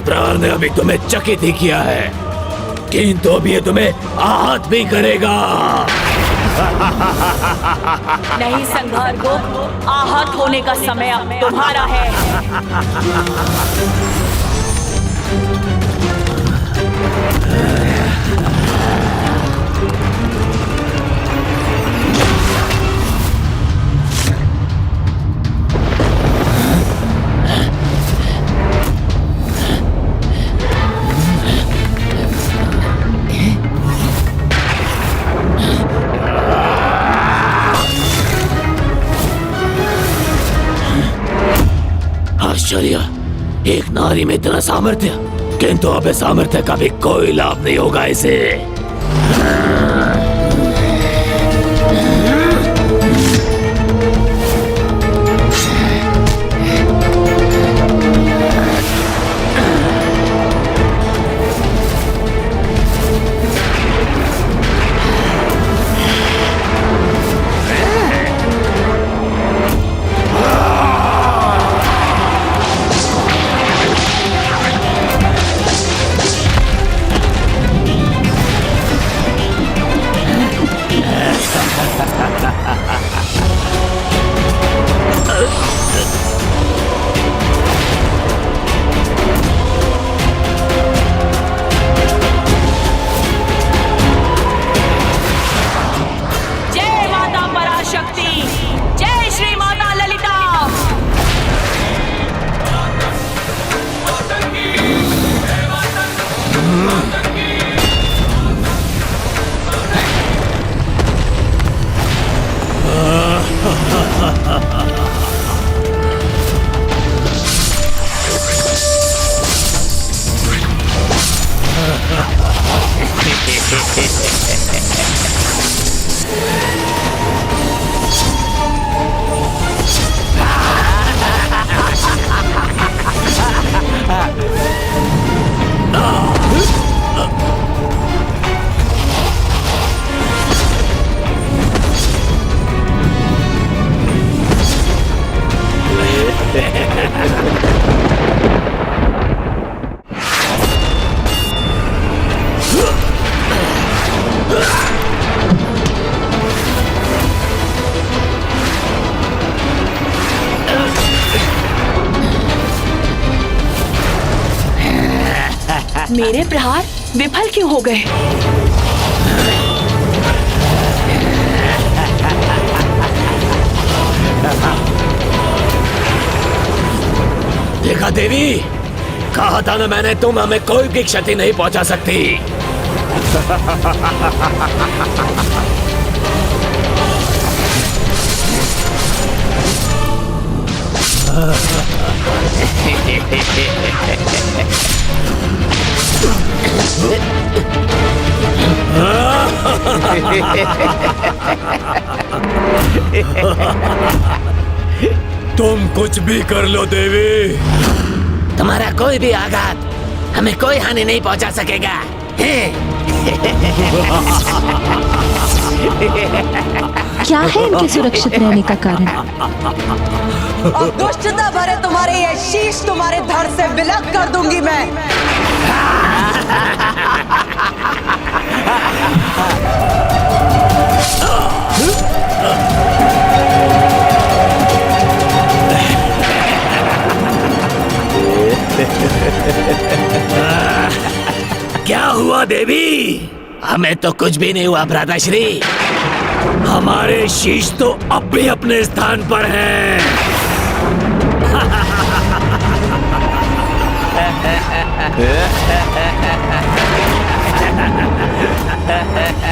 प्रहार ने अभी तुम्हें चकित ही किया है, किंतु अब ये तुम्हें आहत भी करेगा। नहीं संघार को, आहत होने का समय अब तुम्हारा है। आश्चर्य, एक नारी में इतना सामर्थ्य, किंतु अब सामर्थ्य का भी कोई लाभ नहीं होगा इसे। मेरे प्रहार विफल क्यों हो गए? देखा देवी, कहा था ना मैंने, तुम हमें कोई भी क्षति नहीं पहुंचा सकती। तुम कुछ भी कर लो देवी, तुम्हारा कोई भी आघात हमें कोई हानि नहीं पहुंचा सकेगा। क्या है इनके सुरक्षित रहने का कारण? और दुष्टता भरे तुम्हारे ये शीश तुम्हारे धड़ से विलग कर दूंगी मैं। क्या हुआ देवी? हमें तो कुछ भी नहीं हुआ भ्राताश्री। हमारे शीश तो अब भी अपने स्थान पर हैं।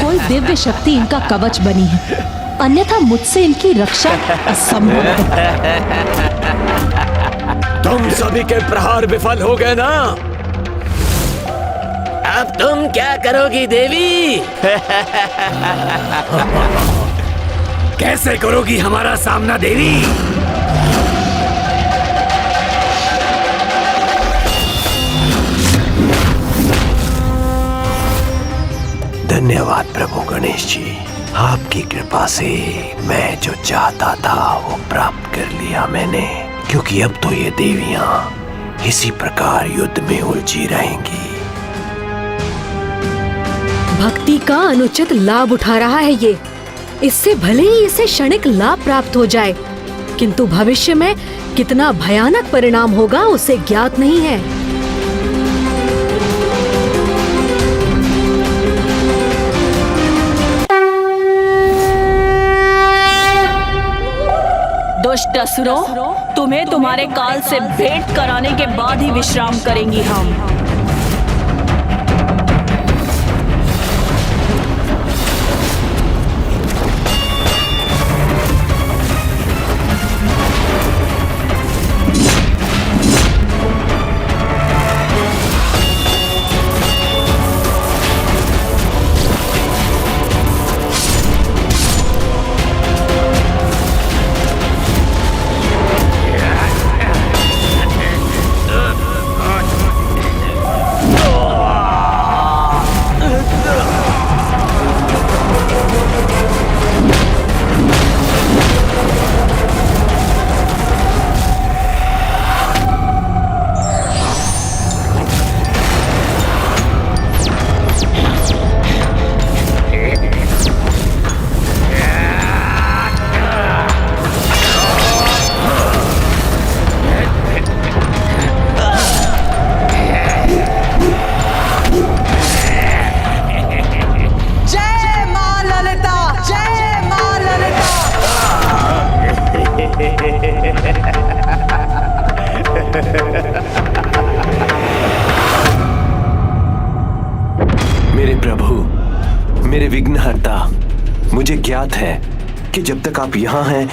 कोई दिव्य शक्ति इनका कवच बनी है, अन्यथा मुझसे इनकी रक्षा असंभव है। तुम सभी के प्रहार विफल हो गए ना? अब तुम क्या करोगी देवी? कैसे करोगी हमारा सामना देवी? धन्यवाद प्रभु गणेश जी, आपकी कृपा से मैं जो चाहता था वो प्राप्त कर लिया मैंने, क्योंकि अब तो ये देवियां इसी प्रकार युद्ध में उलझी रहेंगी। भक्ति का अनुचित लाभ उठा रहा है ये। इससे भले ही इसे क्षणिक लाभ प्राप्त हो जाए, किंतु भविष्य में कितना भयानक परिणाम होगा उसे ज्ञात नहीं है। दुष्ट असुरों, तुम्हें तुम्हारे काल से भेंट कराने के बाद ही विश्राम करेंगी हम। मेरे प्रभु, मेरे विघ्नहर्ता, मुझे ज्ञात है कि जब तक आप यहाँ हैं,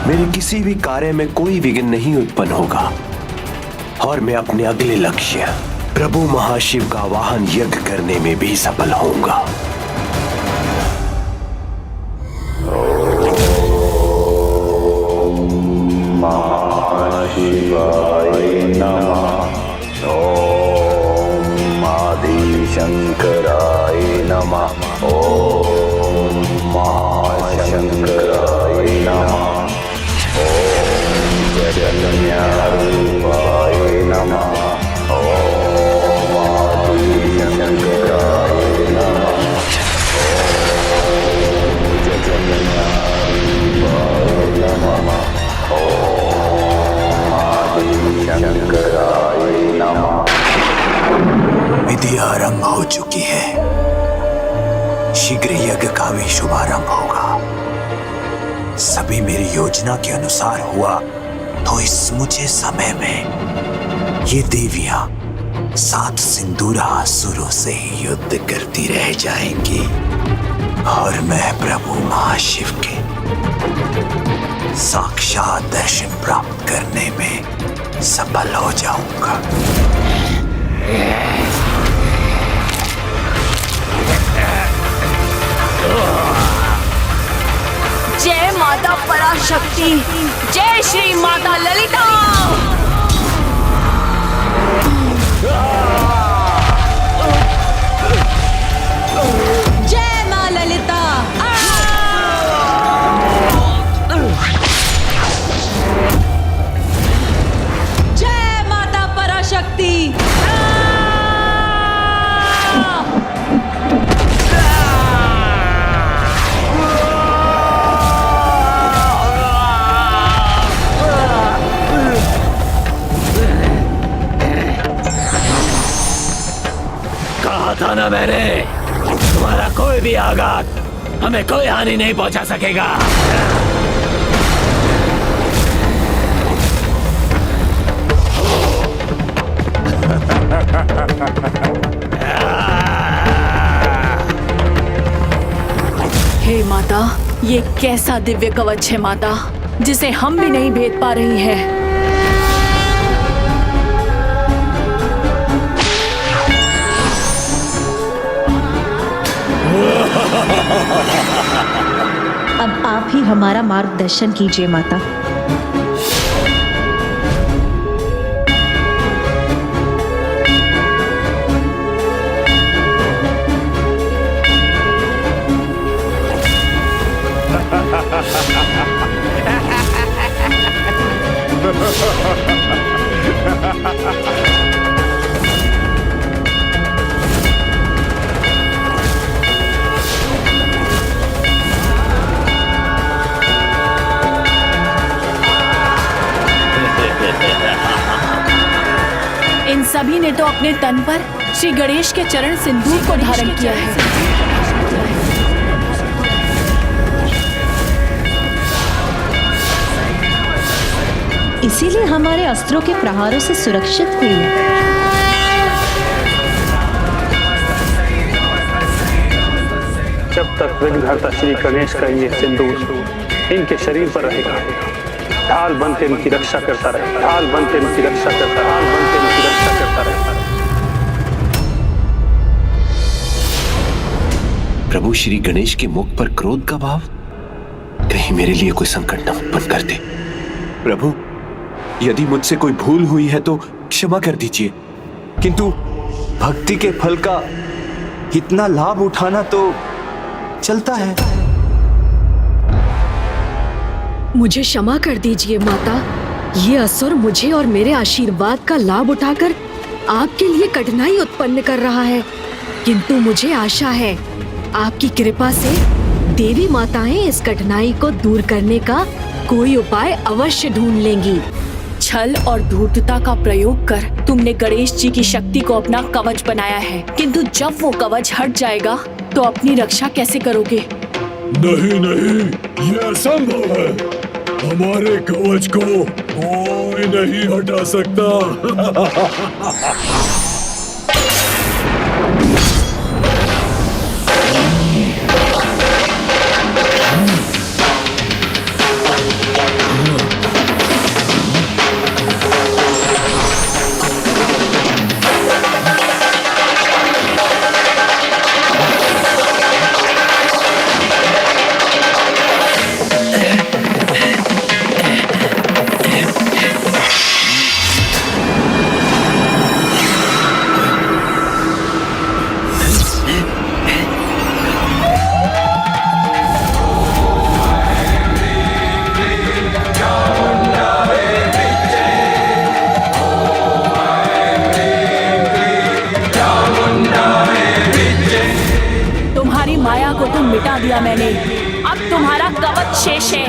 मेरे किसी भी कार्य में कोई विघ्न नहीं उत्पन्न होगा और मैं अपने अगले लक्ष्य प्रभु महाशिव का वाहन यज्ञ करने में भी सफल होऊंगा। महाशिवाय नमः। ओम आदिशंकराय नमः। ओम महाशंकराय नमः। ओम जगन्नाथाय नमः। ओम आदिशंकराय नमः। ओम जगन्नाथाय नमः। शंकराय नमः। विधि आरंभ हो चुकी है, शीघ्र यज्ञ का भी शुभारंभ होगा। सभी मेरी योजना के अनुसार हुआ तो इस मुझे समय में ये देवियां 7 सिंदूरा असुरों से ही युद्ध करती रह जाएंगी और मैं प्रभु महाशिव के साक्षात दर्शन प्राप्त करने में सफल हो जाऊंगा। जय माता पराशक्ति, जय श्री माता ललिता। जय मां ललिता। जय माता पराशक्ति। कहा था ना मैंने, तुम्हारा कोई भी आघात हमें कोई हानि नहीं पहुंचा सकेगा। हे माता, ये कैसा दिव्य कवच है माता, जिसे हम भी नहीं भेद पा रही हैं। अब आप ही हमारा मार्गदर्शन कीजिए माता। इन सभी ने तो अपने तन पर श्री गणेश के चरण सिंदूर को धारण किया है। इसीलिए हमारे अस्त्रों के प्रहारों से सुरक्षित हुई। जब तक विघ्नहर्ता श्री गणेश का ये सिंदूर इनके शरीर पर रहेगा, ढाल बन के इनकी रक्षा करता रहेगा, ढाल बन के इनकी रक्षा करता, ढाल बन के इनकी रक्षा करता रहेगा। प्रभु श्री गणेश के मुख पर क्रोध का भाव, कहीं मेरे लिए कोई संकट न उत्पन्न कर दे। प्रभु, यदि मुझसे कोई भूल हुई है तो क्षमा कर दीजिए, किंतु भक्ति के फल का इतना लाभ उठाना तो चलता है। मुझे क्षमा कर दीजिए माता। ये असुर मुझे और मेरे आशीर्वाद का लाभ उठाकर आपके लिए कठिनाई उत्पन्न कर रहा है, किंतु मुझे आशा है आपकी कृपा से देवी माताएं इस कठिनाई को दूर करने का कोई उपाय अवश्य ढूंढ लेंगी। छल और धूर्तता का प्रयोग कर तुमने गणेश जी की शक्ति को अपना कवच बनाया है, किंतु जब वो कवच हट जाएगा तो अपनी रक्षा कैसे करोगे? नहीं नहीं, ये असंभव है। हमारे कवच को कोई नहीं हटा सकता। मिटा दिया मैंने, अब तुम्हारा कवच शेष है।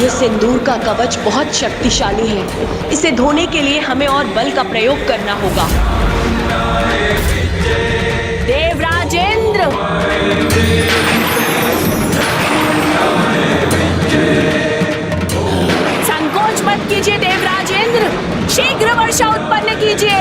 ये सिंदूर का कवच बहुत शक्तिशाली है, इसे धोने के लिए हमें और बल का प्रयोग करना होगा। देवराजेंद्र, संकोच मत कीजिए देवराजेंद्र, शीघ्र वर्षा उत्पन्न कीजिए।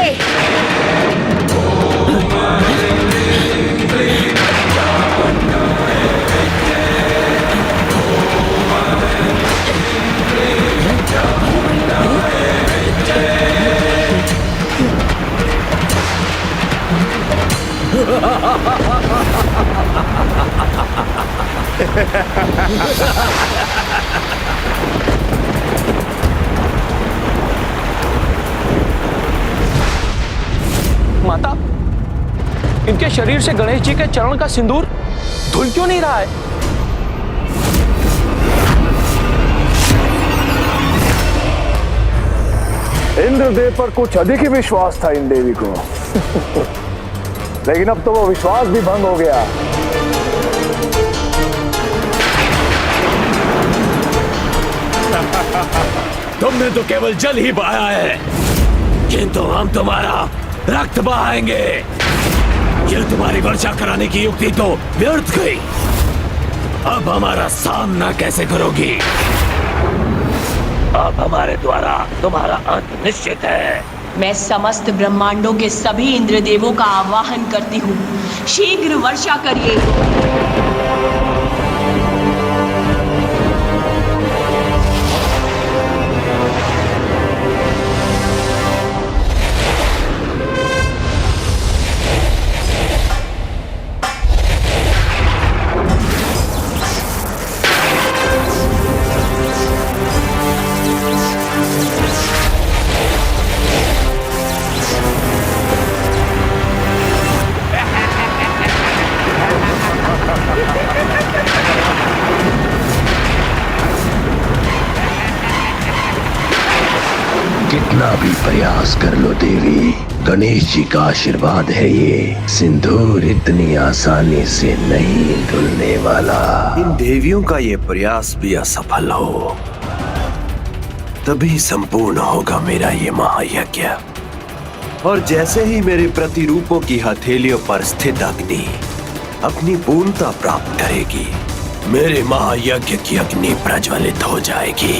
माता, इनके शरीर से गणेश जी के चरण का सिंदूर धुल क्यों नहीं रहा है? इंद्रदेव पर कुछ अधिक ही विश्वास था इन देवी को। लेकिन अब तो वो विश्वास भी भंग हो गया। तुमने तो केवल जल ही बहाया है, किंतु हम तुम्हारा रक्त बहाएंगे। ये तुम्हारी वर्षा कराने की युक्ति तो व्यर्थ गई। अब हमारा सामना कैसे करोगी? अब हमारे द्वारा तुम्हारा अंत निश्चित है। मैं समस्त ब्रह्मांडों के सभी इंद्रदेवों का आवाहन करती हूँ, शीघ्र वर्षा करिए। थोड़ा भी प्रयास कर लो देवी, गणेश जी का आशीर्वाद है ये, सिंदूर इतनी आसानी से नहीं धुलने वाला। इन देवियों का ये प्रयास भी असफल हो तभी संपूर्ण होगा मेरा ये महायज्ञ। और जैसे ही मेरे प्रतिरूपों की हथेलियों पर स्थित अग्नि अपनी पूर्णता प्राप्त करेगी, मेरे महायज्ञ की अग्नि प्रज्वलित हो जाएगी।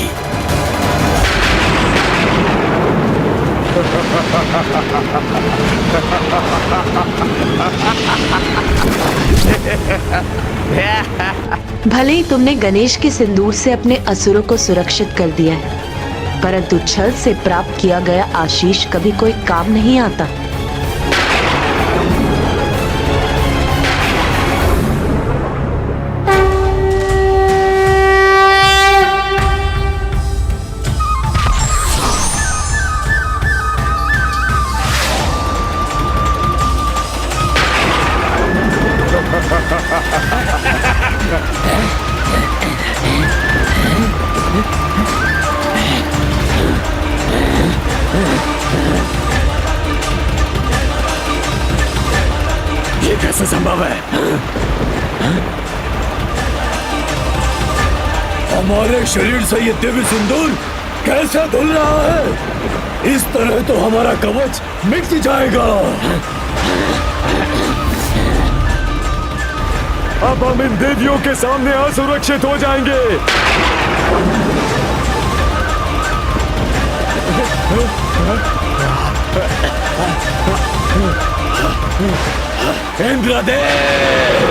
भले ही तुमने गणेश के सिंदूर से अपने असुरों को सुरक्षित कर दिया है, परंतु छल से प्राप्त किया गया आशीष कभी कोई काम नहीं आता। ये कैसे संभव है? हमारे शरीर से ये दिव्य सिंदूर कैसे धुल रहा है? इस तरह तो हमारा कवच मिट जाएगा। अब हम इन देवियों के सामने असुरक्षित हो जाएंगे। इंद्रदेव!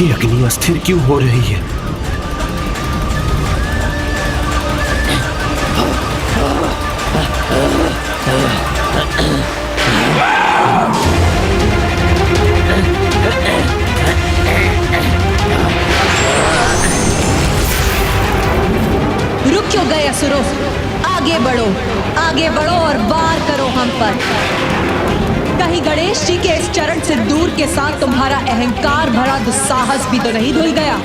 ये अग्नि अस्थिर क्यों हो रही है? रुक क्यों गए असुरों? आगे बढ़ो और वार करो हम पर। कहीं गणेश जी के इस चरण सिंदूर के साथ तुम्हारा अहंकार भरा दुस्साहस भी तो नहीं धुल गया?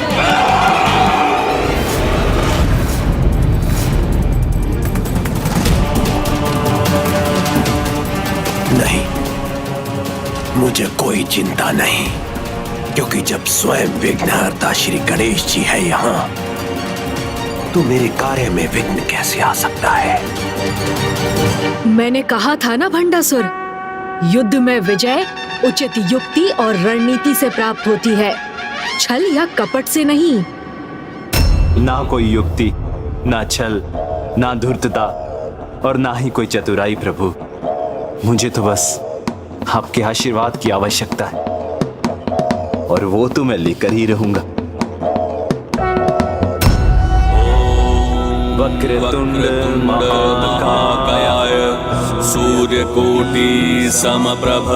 नहीं, मुझे कोई चिंता नहीं, क्योंकि जब स्वयं विघ्नहर्ता श्री गणेश जी है यहाँ, तो मेरे कार्य में विघ्न कैसे आ सकता है? मैंने कहा था ना भंडासुर, युद्ध में विजय उचित युक्ति और रणनीति से प्राप्त होती है, छल या कपट से नहीं। ना कोई युक्ति, ना छल, ना धूर्तता और ना ही कोई चतुराई प्रभु। मुझे तो बस आपके आशीर्वाद की आवश्यकता है, और वो तो मैं लेकर ही रहूंगा। वक्रतुंड महाकाय सूर्यकोटि समप्रभ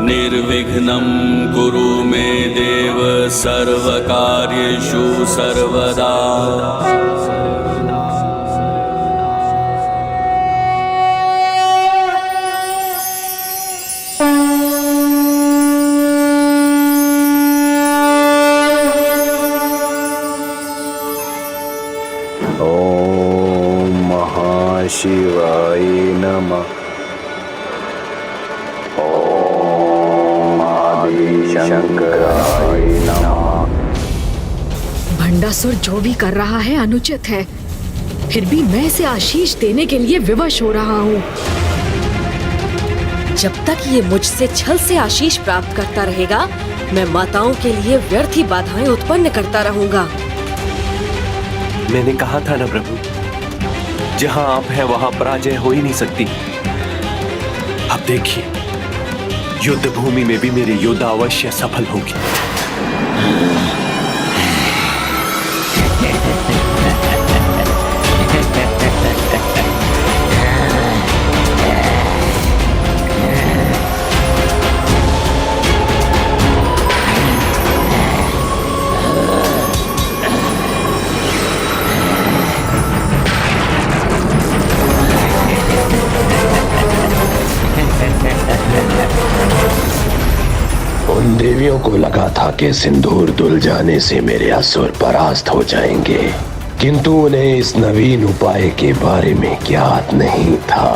निर्विघ्नं कुरु मे देव सर्वकार्येषु सर्वदा। शिवाय नमः। ओम आदिशंकराय नमः। भंडासुर जो भी कर रहा है अनुचित है, फिर भी मैं इसे आशीष देने के लिए विवश हो रहा हूँ। जब तक ये मुझसे छल से आशीष प्राप्त करता रहेगा, मैं माताओं के लिए व्यर्थ ही बाधाएं उत्पन्न करता रहूंगा। मैंने कहा था ना प्रभु, जहां आप हैं वहां पराजय हो ही नहीं सकती। अब देखिए, युद्ध भूमि में भी मेरे योद्धा अवश्य सफल होंगे। उन देवियों दोनों को लगा था कि सिंदूर धुल जाने से मेरे असुर परास्त हो जाएंगे, किंतु उन्हें इस नवीन उपाय के बारे में ज्ञात नहीं था।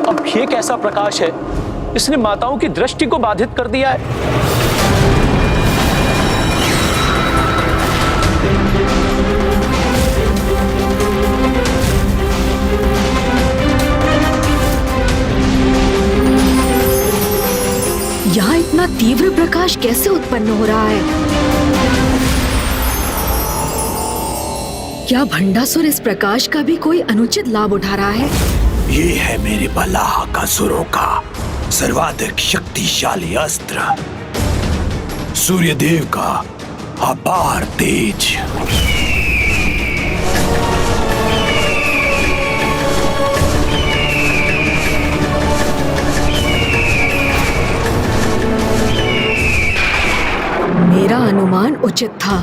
अब ये कैसा प्रकाश है, इसने माताओं की दृष्टि को बाधित कर दिया है। यहाँ इतना तीव्र प्रकाश कैसे उत्पन्न हो रहा है? क्या भंडासुर इस प्रकाश का भी कोई अनुचित लाभ उठा रहा है? ये है मेरे बलाहक असुरों का सर्वाधिक शक्तिशाली अस्त्र, सूर्यदेव का अपार तेज। मेरा अनुमान उचित था।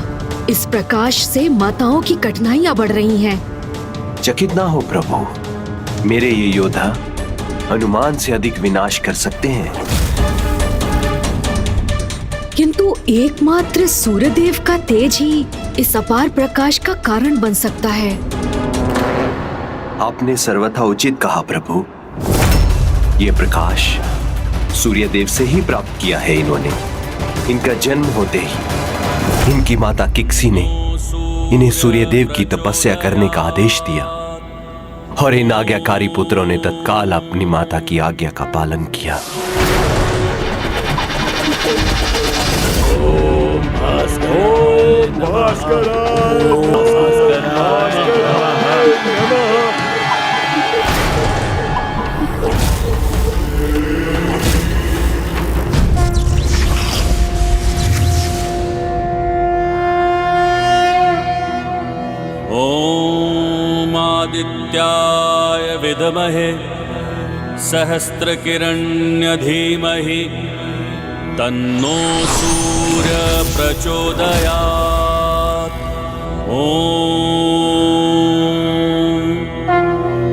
इस प्रकाश से माताओं की कठिनाइयां बढ़ रही हैं। चकित ना हो प्रभु, मेरे ये योद्धा अनुमान से अधिक विनाश कर सकते हैं। किंतु एकमात्र सूर्यदेव का तेज ही इस अपार प्रकाश का कारण बन सकता है। आपने सर्वथा उचित कहा प्रभु। ये प्रकाश सूर्यदेव से ही प्राप्त किया है इन्होंने। इनका जन्म होते ही इनकी माता किक्सी ने इन्हें सूर्यदेव की तपस्या करने का आदेश दिया और इन आज्ञाकारी पुत्रों ने तत्काल अपनी माता की आज्ञा का पालन किया। ॐ आदित्याय विद्महे सहस्रकिरण्य धीमहि तन्नो सूर्य प्रचोदयात्।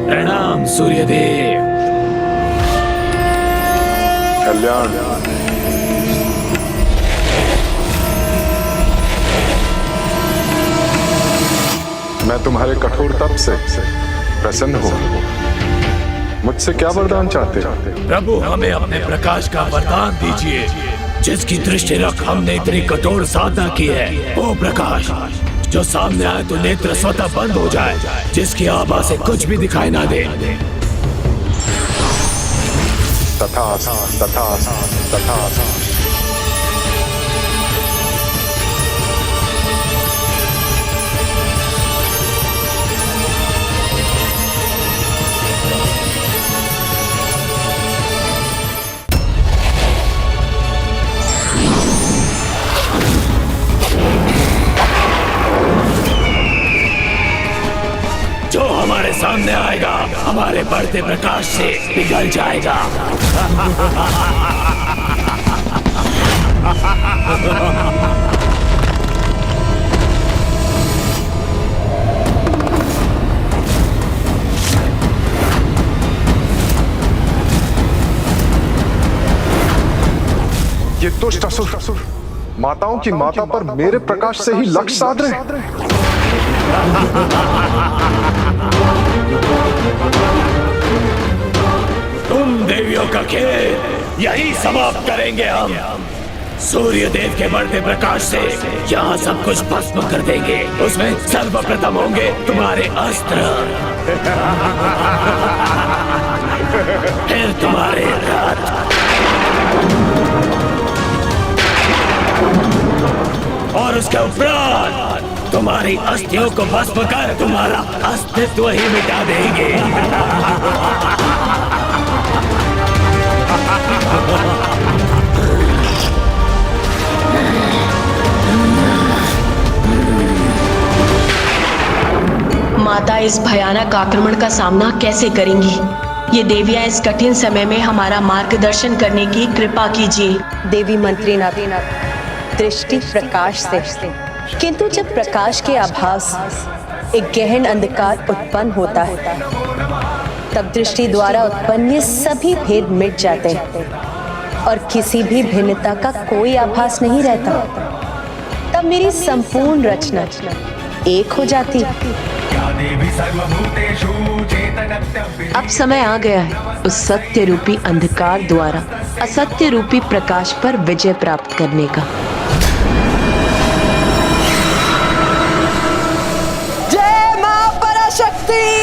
प्रणाम सूर्यदेव। कल्याण। मैं तुम्हारे कठोर तप से प्रसन्न हूँ। मुझसे क्या वरदान चाहते हो? प्रभु, हमें अपने प्रकाश का वरदान दीजिए। जिसकी दृष्टि रख हमने इतनी कठोर साधना की है, वो प्रकाश जो सामने आए तो नेत्र स्वतः बंद हो जाए, जिसकी आभा से कुछ भी दिखाई ना दे। तथास्तु, तथास्तु, तथास्तु। जो हमारे सामने आएगा हमारे बढ़ते प्रकाश से पिघल जाएगा। ये दुष्ट असुर माताओं की माता पर मेरे प्रकाश से ही लक्ष्य साध रहे। तुम देवियों का खेल यही समाप्त करेंगे हम। सूर्य देव के बढ़ते प्रकाश से यहाँ सब कुछ भस्म कर देंगे। उसमें सर्वप्रथम होंगे तुम्हारे अस्त्र, फिर तुम्हारे रथ, और उसके उपरांत तुम्हारी अस्थियों को भस्म कर तुम्हारा अस्तित्व ही मिटा देंगे। माता इस भयानक आक्रमण का सामना कैसे करेंगी? ये देवियां इस कठिन समय में हमारा मार्गदर्शन करने की कृपा कीजिए। देवी मंत्री नाथ दृष्टि प्रकाश से, किंतु जब प्रकाश के आभास एक गहन अंधकार उत्पन्न होता है, तब दृष्टि द्वारा उत्पन्न ये सभी भेद मिट जाते हैं और किसी भी भिन्नता का कोई आभास नहीं रहता, तब मेरी संपूर्ण रचना एक हो जाती। अब समय आ गया है उस सत्य रूपी अंधकार द्वारा असत्य रूपी प्रकाश पर विजय प्राप्त करने का। जय मां पराशक्ति।